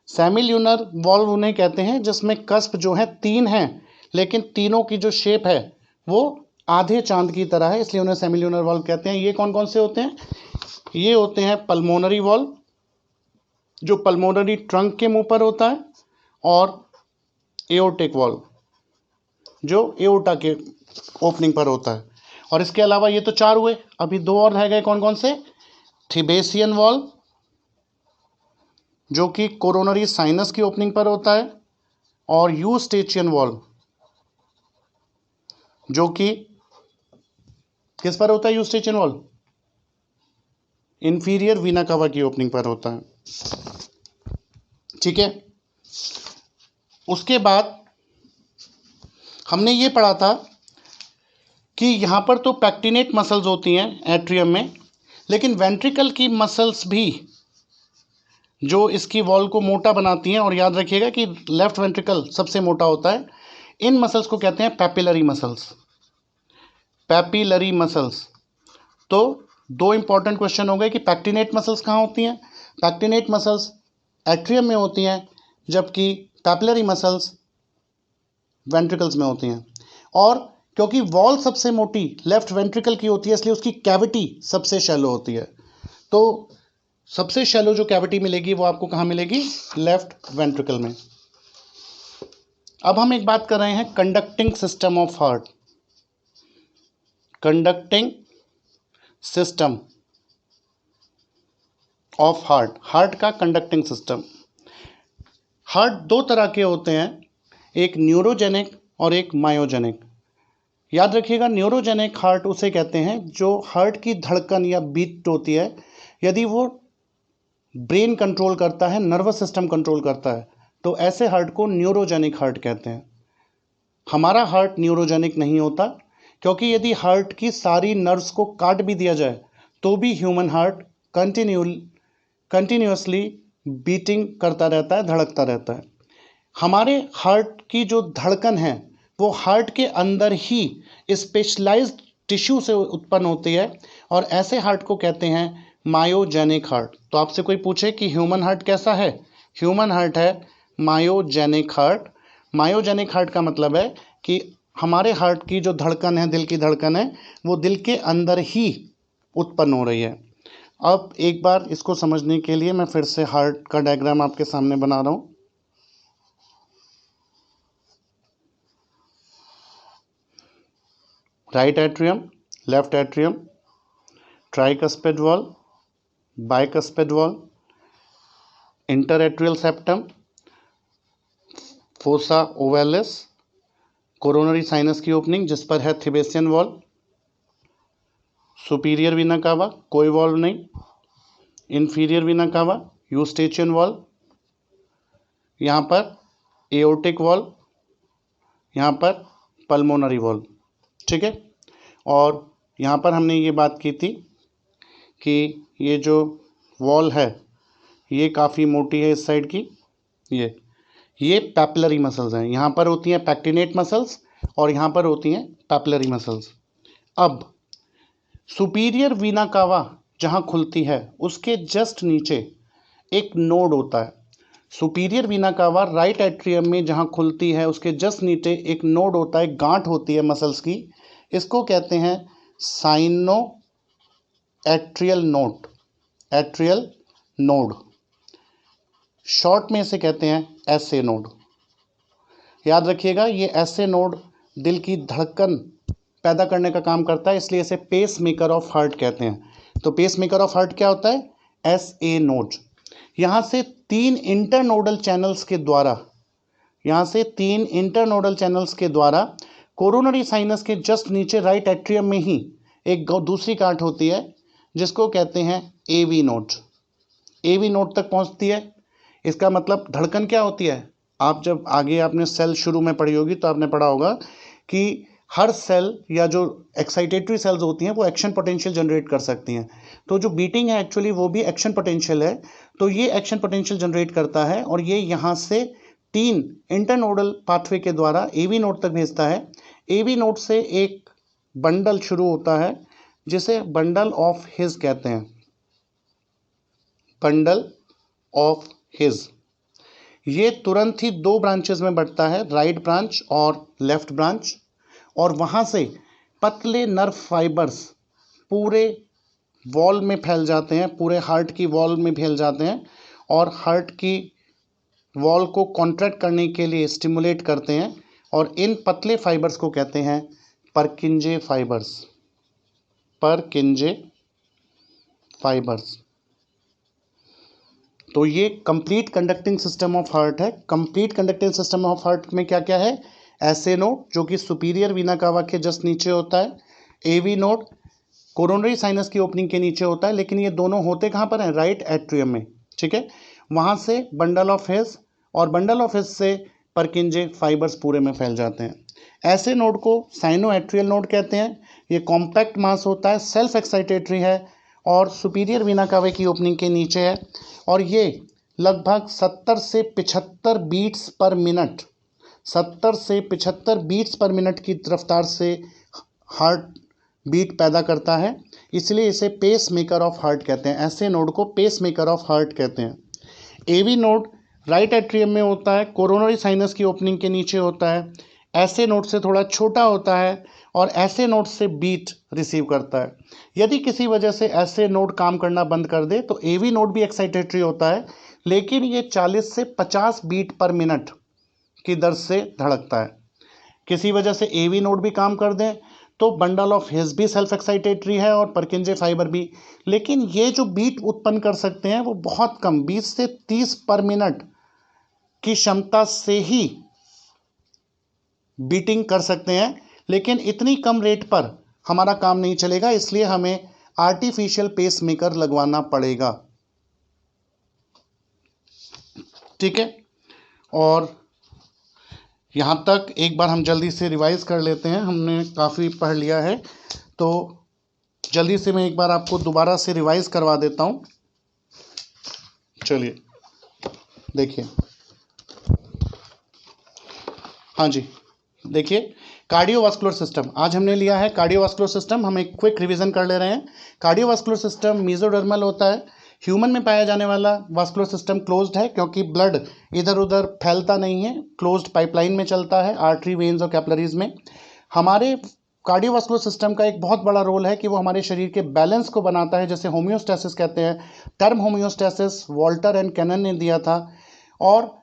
सेमी ल्यूनर वॉल्व उन्हें कहते हैं जिसमें कस्प जो है 3 हैं, लेकिन तीनों की जो शेप है वो आधे चांद की तरह है, इसलिए उन्हें सेमी ल्यूनर वॉल्व कहते हैं। ये कौन कौन से होते हैं? ये होते हैं पल्मोनरी वॉल्व, जो पल्मोनरी ट्रंक के मुंह पर होता है, और एओर्टिक वॉल्व, जो एओर्टा के ओपनिंग पर होता है। और इसके अलावा ये तो 4 हुए, अभी 2 और रह गए। कौन कौन से? थिबेसियन वॉल्व, जो कि कोरोनरी साइनस की ओपनिंग पर होता है, और यूस्टेचियन वॉल्व, जो कि किस पर होता है? यूस्टेचियन वॉल्व इंफीरियर वीना कावा की ओपनिंग पर होता है। ठीक है। उसके बाद हमने ये पढ़ा था कि यहाँ पर तो पैक्टिनेट मसल्स होती हैं एट्रियम में, लेकिन वेंट्रिकल की मसल्स भी जो इसकी वॉल को मोटा बनाती हैं, और याद रखिएगा कि लेफ्ट वेंट्रिकल सबसे मोटा होता है। इन मसल्स को कहते हैं पैपिलरी मसल्स, पैपिलरी मसल्स। तो 2 इंपॉर्टेंट क्वेश्चन हो गए कि पैक्टिनेट मसल्स कहाँ होती हैं। पैक्टिनेट मसल्स एट्रियम में होती हैं, जबकि पैपिलरी मसल्स वेंट्रिकल्स में होती हैं। और क्योंकि वॉल सबसे मोटी लेफ्ट वेंट्रिकल की होती है, इसलिए उसकी कैविटी सबसे शैलो होती है। तो सबसे शैलो जो कैविटी मिलेगी वो आपको कहाँ मिलेगी? लेफ्ट वेंट्रिकल में। अब हम एक बात कर रहे हैं conducting system of heart. Conducting system of heart, heart का कंडक्टिंग सिस्टम। हार्ट 2 तरह के होते हैं, एक न्यूरोजेनिक और एक मायोजेनिक। याद रखिएगा, न्यूरोजेनिक हार्ट उसे कहते हैं जो हार्ट की धड़कन या बीट होती है, यदि वो ब्रेन कंट्रोल करता है, नर्वस सिस्टम कंट्रोल करता है, तो ऐसे हार्ट को न्यूरोजेनिक हार्ट कहते हैं। हमारा हार्ट न्यूरोजेनिक नहीं होता, क्योंकि यदि हार्ट की सारी नर्व्स को काट भी दिया जाए तो भी ह्यूमन हार्ट कंटिन्यूअसली बीटिंग करता रहता है, धड़कता रहता है। हमारे हार्ट की जो धड़कन है वो हार्ट के अंदर ही स्पेशलाइज्ड टिश्यू से उत्पन्न होती है, और ऐसे हार्ट को कहते हैं मायोजेनिक हार्ट। तो आपसे कोई पूछे कि ह्यूमन हार्ट कैसा है? ह्यूमन हार्ट है मायोजेनिक हार्ट। मायोजेनिक हार्ट का मतलब है कि हमारे हार्ट की जो धड़कन है, दिल की धड़कन है, वो दिल के अंदर ही उत्पन्न हो रही है। अब एक बार इसको समझने के लिए मैं फिर से हार्ट का डायग्राम आपके सामने बना रहा हूँ। Right atrium, left atrium, tricuspid valve, bicuspid valve, interatrial septum, fossa ovalis, coronary sinus की ओपनिंग जिस पर है थिबेसियन वॉल्व, सुपीरियर वीना कावा कोई वॉल्व नहीं, इन्फीरियर वीना कावा यूस्टेचियन वॉल्व, यहाँ पर एओर्टिक वॉल्व, यहाँ पर पल्मोनरी वॉल्व। ठीक है। और यहाँ पर हमने ये बात की थी कि ये जो वॉल है ये काफ़ी मोटी है इस साइड की, ये पैपिलरी मसल्स हैं। यहाँ पर होती हैं पैक्टिनेट मसल्स और यहाँ पर होती हैं पैपिलरी मसल्स। अब सुपीरियर वीना कावा जहाँ खुलती है उसके जस्ट नीचे एक नोड होता है। सुपीरियर वीना कावा राइट एट्रियम में जहाँ खुलती है उसके जस्ट नीचे एक नोड होता है, गांठ होती है मसल्स की। इसको कहते हैं cyano atrial node, atrial node. Short में इसे कहते हैं एसए नोड। याद रखिएगा, ये एसए नोड दिल की धड़कन पैदा करने का काम करता है, इसलिए इसे पेस मेकर ऑफ हार्ट कहते हैं। तो पेस मेकर ऑफ हार्ट क्या होता है? SA node. यहाँ से तीन इंटरनोडल चैनल्स के द्वारा कोरोनरी साइनस के जस्ट नीचे राइट एट्रियम में ही एक दूसरी गांठ होती है जिसको कहते हैं एवी नोड। एवी नोड तक पहुँचती है। इसका मतलब धड़कन क्या होती है? आप जब आगे आपने सेल शुरू में पढ़ी होगी तो आपने पढ़ा होगा कि हर सेल या जो एक्साइटेटरी सेल्स होती हैं वो एक्शन पोटेंशियल जनरेट कर सकती हैं। तो जो बीटिंग है एक्चुअली वो भी एक्शन पोटेंशियल है। तो ये एक्शन पोटेंशियल जनरेट करता है और ये यहाँ से तीन इंटरनोडल पाथवे के द्वारा एवी नोड तक भेजता है। एवी नोड से एक बंडल शुरू होता है जिसे बंडल ऑफ हिज कहते हैं, बंडल ऑफ हिज। ये तुरंत ही दो ब्रांचेस में बढ़ता है, राइट ब्रांच और लेफ्ट ब्रांच। और वहाँ से पतले नर्व फाइबर्स पूरे वॉल में फैल जाते हैं, पूरे हार्ट की वॉल में फैल जाते हैं और हार्ट की वॉल को कॉन्ट्रैक्ट करने के लिए स्टिमुलेट करते हैं। और इन पतले फाइबर्स को कहते हैं परकिंजे फाइबर्स, परकिंजे फाइबर्स। तो ये complete conducting system of heart है। Complete conducting system of heart में क्या क्या है? एसए नोड जो कि सुपीरियर वीना कावा के जस्ट नीचे होता है, एवी नोड कोरोनरी साइनस की ओपनिंग के नीचे होता है, लेकिन ये दोनों होते कहाँ पर हैं? राइट एट्रियम में, ठीक है। वहाँ से बंडल ऑफ हिज और बंडल ऑफ हिज से परकिंजे फाइबर्स पूरे में फैल जाते हैं। ऐसे नोड को साइनो एट्रियल नोड कहते हैं। ये कॉम्पैक्ट मास होता है, सेल्फ एक्साइटेटरी है और सुपीरियर वीना कावे की ओपनिंग के नीचे है और ये लगभग 70 से 75 बीट्स पर मिनट, 70 से 75 बीट्स पर मिनट की रफ्तार से हार्ट बीट पैदा करता है, इसलिए इसे पेस मेकर ऑफ हार्ट कहते हैं। ऐसे नोड को पेस मेकर ऑफ हार्ट कहते हैं। एवी नोड राइट एट्रियम में होता है, कोरोनरी साइनस की ओपनिंग के नीचे होता है। ऐसे नोड से थोड़ा छोटा होता है और ऐसे नोड से बीट रिसीव करता है। यदि किसी वजह से ऐसे नोड काम करना बंद कर दे तो एवी नोड भी एक्साइटेटरी होता है, लेकिन ये 40 से 50 बीट पर मिनट की दर से धड़कता है। किसी वजह से एवी नोड भी काम कर दें तो बंडल ऑफ हिज भी सेल्फ एक्साइटेटरी है और परकिंजे फाइबर भी, लेकिन ये जो बीट उत्पन्न कर सकते हैं वो बहुत कम, 20 से 30 पर मिनट की क्षमता से ही बीटिंग कर सकते हैं, लेकिन इतनी कम रेट पर हमारा काम नहीं चलेगा, इसलिए हमें आर्टिफिशियल पेस मेकर लगवाना पड़ेगा, ठीक है। और यहाँ तक एक बार हम जल्दी से रिवाइज कर लेते हैं, हमने काफ़ी पढ़ लिया है तो जल्दी से मैं एक बार आपको दोबारा से रिवाइज करवा देता हूँ। चलिए देखिए, हाँ जी देखिए, कार्डियोवास्कुलर सिस्टम आज हमने लिया है। कार्डियोवास्कुलर सिस्टम हम एक क्विक रिवीजन कर ले रहे हैं। कार्डियोवास्कुलर सिस्टम मेसोडर्मल होता है। ह्यूमन में पाया जाने वाला वास्कुलर सिस्टम क्लोज्ड है क्योंकि ब्लड इधर उधर फैलता नहीं है, क्लोज्ड पाइपलाइन में चलता है, आर्टरी, वेन्स और कैपिलरीज में। हमारे कार्डियोवास्कुलर सिस्टम का एक बहुत बड़ा रोल है कि वो हमारे शरीर के बैलेंस को बनाता है, जैसे होम्योस्टैसिस कहते हैं। Term homeostasis Walter and Cannon ने दिया था। और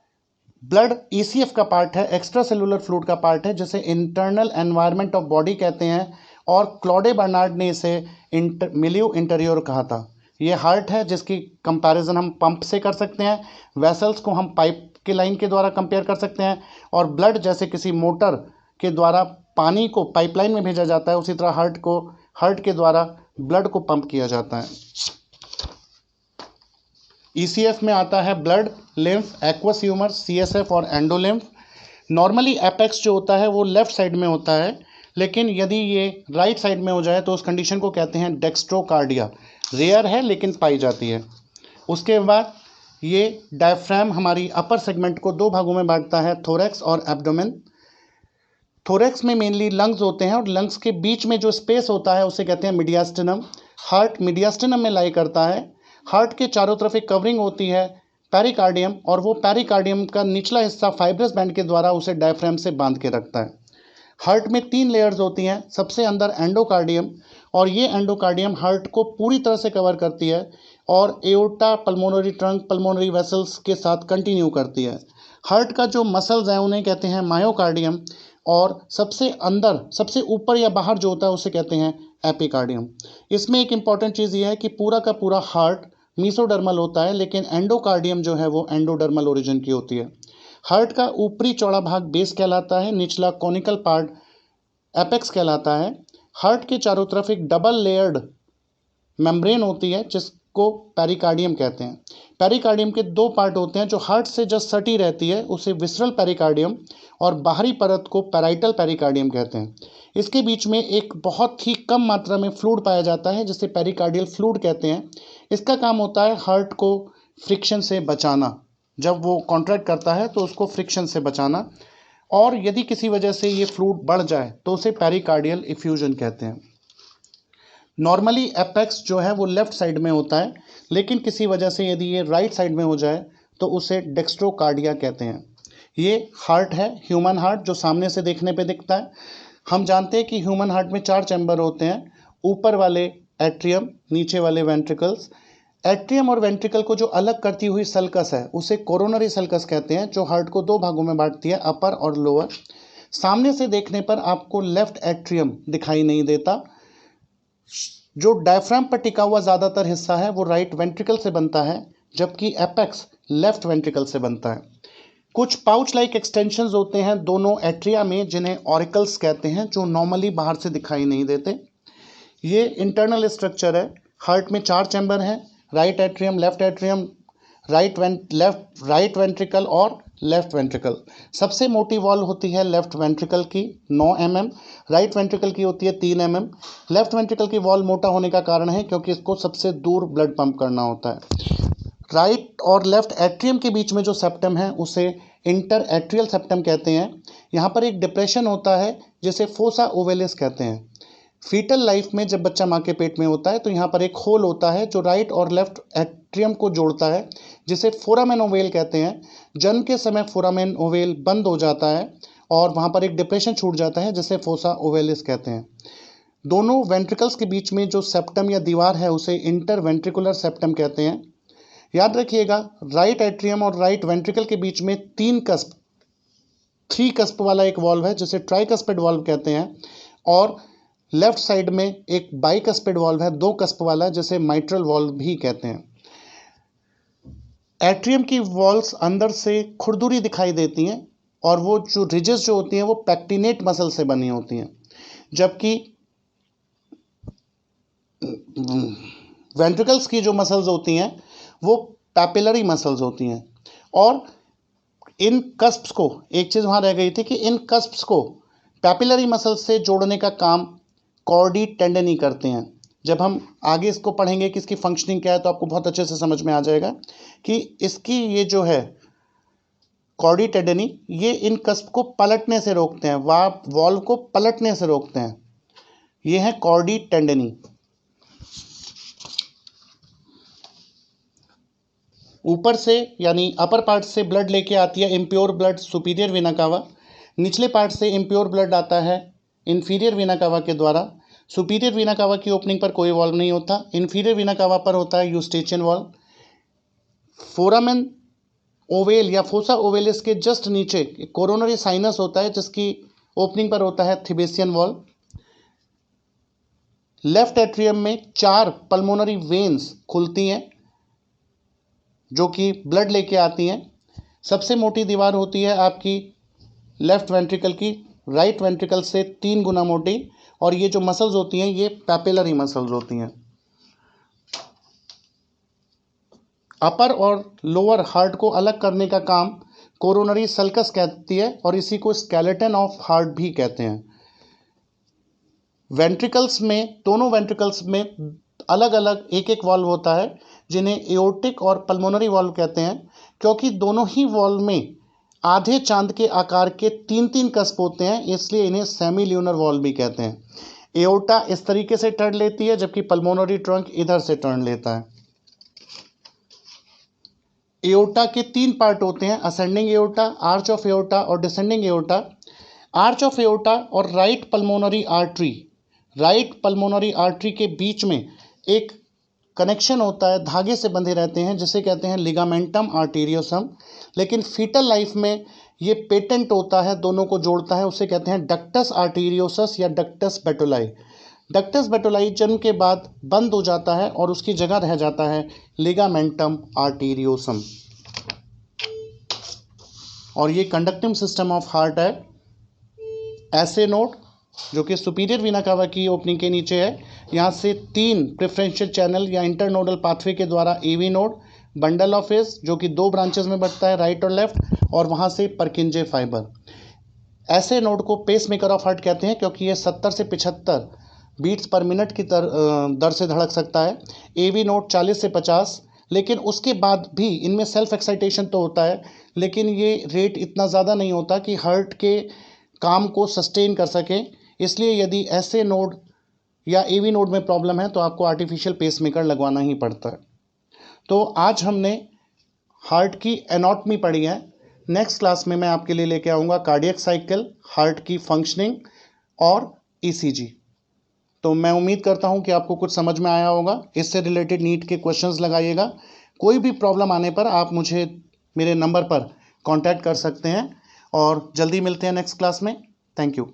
ब्लड ईसीएफ का पार्ट है, एक्स्ट्रा सेलुलर फ्लूइड का पार्ट है, जिसे इंटरनल एनवायरनमेंट ऑफ बॉडी कहते हैं। और क्लॉडे बर्नार्ड ने इसे मिलियो इंटीरियर कहा था। ये हार्ट है जिसकी कंपैरिजन हम पंप से कर सकते हैं, वेसल्स को हम पाइप के लाइन के द्वारा कंपेयर कर सकते हैं, और ब्लड जैसे किसी मोटर के द्वारा पानी को पाइपलाइन में भेजा जाता है, उसी तरह हार्ट के द्वारा ब्लड को पंप किया जाता है। ईसीएफ में आता है blood, lymph, aqueous humour, CSF और एंडोलिम्फ। नॉर्मली एपेक्स जो होता है वो लेफ्ट साइड में होता है, लेकिन यदि ये राइट साइड में हो जाए तो उस कंडीशन को कहते हैं डेक्स्ट्रोकार्डिया। रेयर है लेकिन पाई जाती है। उसके बाद ये डायफ्राम हमारी अपर सेगमेंट को दो भागों में बांटता है, थोरैक्स और एब्डोमेन। थोरैक्स में मेनली लंग्स होते हैं और लंग्स के बीच में जो स्पेस होता है उसे कहते हैं मीडियास्टिनम। हार्ट मीडियास्टिनम में लाई करता है। हार्ट के चारों तरफ एक कवरिंग होती है पेरिकार्डियम, और वो पेरिकार्डियम का निचला हिस्सा फाइब्रस बैंड के द्वारा उसे डायफ्राम से बांध के रखता है। हार्ट में 3 लेयर्स होती हैं। सबसे अंदर एंडोकार्डियम, और ये एंडोकार्डियम हार्ट को पूरी तरह से कवर करती है और aorta, pulmonary trunk, pulmonary vessels के साथ कंटिन्यू करती है। हार्ट का जो मसल्स हैं उन्हें कहते हैं मायोकार्डियम, और सबसे अंदर, सबसे ऊपर या बाहर जो होता है उसे कहते हैं एपिकार्डियम। इसमें एक इम्पॉर्टेंट चीज़ ये है कि पूरा का पूरा हार्ट मीसोडर्मल होता है, लेकिन एंडोकार्डियम जो है वो एंडोडर्मल ओरिजिन की होती है। हार्ट का ऊपरी चौड़ा भाग बेस कहलाता है, निचला कॉनिकल पार्ट एपेक्स कहलाता है। हार्ट के चारों तरफ एक डबल लेयर्ड मेम्ब्रेन होती है जिसको पेरिकार्डियम कहते हैं। पेरिकार्डियम के 2 पार्ट होते हैं। जो हार्ट से जस्ट सटी रहती है उसे विसरल पेरिकार्डियम, और बाहरी परत को पैराइटल पेरिकार्डियम कहते हैं। इसके बीच में एक बहुत ही कम मात्रा में फ्लूइड पाया जाता है जिसे पेरिकार्डियल फ्लूइड कहते हैं। इसका काम होता है हार्ट को फ्रिक्शन से बचाना। जब वो कॉन्ट्रैक्ट करता है तो उसको फ्रिक्शन से बचाना, और यदि किसी वजह से ये फ्लूइड बढ़ जाए तो उसे पेरिकार्डियल इफ्यूजन कहते हैं। नॉर्मली एपेक्स जो है वो लेफ्ट साइड में होता है, लेकिन किसी वजह से यदि ये राइट साइड में हो जाए तो उसे डेक्स्ट्रोकार्डिया कहते हैं। ये हार्ट है, ह्यूमन हार्ट, जो सामने से देखने पे दिखता है। हम जानते हैं कि ह्यूमन हार्ट में 4 चैम्बर होते हैं, ऊपर वाले एट्रियम, नीचे वाले वेंट्रिकल्स। एट्रियम और वेंट्रिकल को जो अलग करती हुई सल्कस है उसे कोरोनरी सल्कस कहते हैं, जो हार्ट को 2 भागों में बांटती है, अपर और लोअर। सामने से देखने पर आपको लेफ्ट एट्रियम दिखाई नहीं देता। जो डायफ्राम पर टिका हुआ ज़्यादातर हिस्सा है वो राइट वेंट्रिकल से बनता है, जबकि एपेक्स लेफ्ट वेंट्रिकल से बनता है। कुछ पाउच लाइक एक्सटेंशंस होते हैं दोनों एट्रिया में, जिन्हें ऑरिकल्स कहते हैं, जो नॉर्मली बाहर से दिखाई नहीं देते। ये इंटरनल स्ट्रक्चर है। हार्ट में 4 चैम्बर हैं, right atrium, left atrium, right ventricle और लेफ्ट वेंट्रिकल। सबसे मोटी वॉल होती है लेफ्ट वेंट्रिकल की 9 mm, राइट वेंट्रिकल की होती है 3 mm। लेफ्ट वेंट्रिकल की वॉल मोटा होने का कारण है क्योंकि इसको सबसे दूर ब्लड पंप करना होता है। राइट और लेफ्ट एट्रियम के बीच में जो सेप्टम है उसे इंटर एट्रियल सेप्टम कहते हैं। यहाँ पर एक डिप्रेशन होता है जिसे फोसा ओवेलिस कहते हैं। फीटल लाइफ में जब बच्चा माँ के पेट में होता है तो यहाँ पर एक होल होता है जो राइट और लेफ्ट एट्रियम को जोड़ता है, जिसे फोरामेन ओवेल कहते हैं। जन्म के समय फोरामेन ओवेल बंद हो जाता है और वहाँ पर एक डिप्रेशन छूट जाता है जिसे फोसा ओवेलिस कहते हैं। दोनों वेंट्रिकल्स के बीच में जो सेप्टम या दीवार है उसे इंटर वेंट्रिकुलर सेप्टम कहते हैं। याद रखिएगा, राइट एट्रियम और राइट वेंट्रिकल के बीच में 3 कस्प वाला एक वॉल्व है जिसे ट्राइकस्पिड वॉल्व कहते हैं, और लेफ्ट साइड में एक बाइकस्पिड वॉल्व है 2 कस्प वाला जिसे माइट्रल वॉल्व भी कहते हैं। एट्रियम की वॉल्स अंदर से खुरदुरी दिखाई देती हैं, और वो जो रिजेस जो होती हैं वो पैक्टिनेट मसल से बनी होती हैं, जबकि वेंट्रिकल्स की जो मसल्स होती हैं वो पैपिलरी मसल्स होती हैं। और इन कस्प्स को, एक चीज़ वहाँ रह गई थी कि इन कस्प्स को पैपिलरी मसल्स से जोड़ने का काम कॉर्डी टेंडनी करते हैं। जब हम आगे इसको पढ़ेंगे कि इसकी फंक्शनिंग क्या है तो आपको बहुत अच्छे से समझ में आ जाएगा कि इसकी ये जो है कॉर्डी टेंडनी, ये इन कस्प को पलटने से रोकते हैं, वॉल्व को पलटने से रोकते हैं। ये है कॉर्डी टेंडनी। ऊपर से यानी अपर पार्ट से ब्लड लेके आती है impure blood superior vena cava. निचले पार्ट से इम्प्योर ब्लड आता है इन्फीरियर वेना कावा के द्वारा। सुपीरियर वेना कावा की ओपनिंग पर कोई वॉल्व नहीं होता, इन्फीरियर वेना कावा पर होता है यूस्टेचियन वॉल्व। फोरामेन ओवेल या फोसा ओवेलिस के जस्ट नीचे कोरोनरी साइनस होता है जिसकी ओपनिंग पर होता है थिबेसियन वॉल्व। लेफ्ट एट्रियम में 4 पल्मोनरी वेन्स खुलती हैं जो कि ब्लड लेके आती हैं। सबसे मोटी दीवार होती है आपकी लेफ्ट वेंट्रिकल की, राइट वेंट्रिकल से 3 गुना मोटी, और ये जो मसल्स होती हैं ये पैपिलरी मसल्स होती हैं। अपर और लोअर हार्ट को अलग करने का काम कोरोनरी सल्कस कहती है, और इसी को स्केलेटन ऑफ हार्ट भी कहते हैं। वेंट्रिकल्स में, दोनों वेंट्रिकल्स में अलग अलग एक एक वाल्व होता है जिन्हें एओर्टिक और पल्मोनरी वाल्व कहते हैं, क्योंकि दोनों ही वाल्व में आधे चांद के आकार के तीन तीन कस्प होते हैं, इसलिए इन्हें सेमी ल्यूनर वाल्व भी कहते हैं। एओर्टा इस तरीके से टर्न लेती है जबकि पल्मोनरी ट्रंक इधर से टर्न लेता है। एओर्टा के तीन पार्ट होते हैं, ascending aorta, arch of aorta और descending aorta. Arch of aorta और राइट पल्मोनरी आर्टरी के बीच में एक कनेक्शन होता है, धागे से बंधे रहते हैं जिसे कहते हैं लिगामेंटम आर्टेरियोसम। लेकिन फीटल लाइफ में ये पेटेंट होता है, दोनों को जोड़ता है, उसे कहते हैं डक्टस आर्टेरियोसस या डक्टस बेटुलाई। डक्टस बेटुलाई जन्म के बाद बंद हो जाता है और उसकी जगह रह जाता है लिगामेंटम आर्टेरियोसम। और ये कंडक्टिंग सिस्टम ऑफ हार्ट है। ऐसे नोड जो कि सुपीरियर वीना कावा की ओपनिंग के नीचे है, यहाँ से 3 प्रेफरेंशियल चैनल या इंटरनोडल पाथवे के द्वारा AV node, bundle of His जो कि 2 ब्रांचेस में बढ़ता है, राइट और लेफ्ट, और वहाँ से परकिंजे फाइबर। ऐसे नोड को पेस मेकर ऑफ हार्ट कहते हैं क्योंकि ये 70 से 75 बीट्स पर मिनट की दर से धड़क सकता है। एवी नोड 40 से 50, लेकिन उसके बाद भी इनमें सेल्फ एक्साइटेशन तो होता है, लेकिन ये रेट इतना ज़्यादा नहीं होता कि हार्ट के काम को सस्टेन कर सके। इसलिए यदि ऐसे नोड या एवी नोड में प्रॉब्लम है तो आपको आर्टिफिशियल पेसमेकर लगवाना ही पड़ता है। तो आज हमने हार्ट की एनाटॉमी पढ़ी है। नेक्स्ट क्लास में मैं आपके लिए लेके आऊँगा कार्डियक साइकिल, हार्ट की फंक्शनिंग और ईसीजी। तो मैं उम्मीद करता हूँ कि आपको कुछ समझ में आया होगा। इससे रिलेटेड नीट के क्वेश्चंस लगाइएगा। कोई भी प्रॉब्लम आने पर आप मुझे मेरे नंबर पर कांटेक्ट कर सकते हैं और जल्दी मिलते हैं नेक्स्ट क्लास में। Thank you.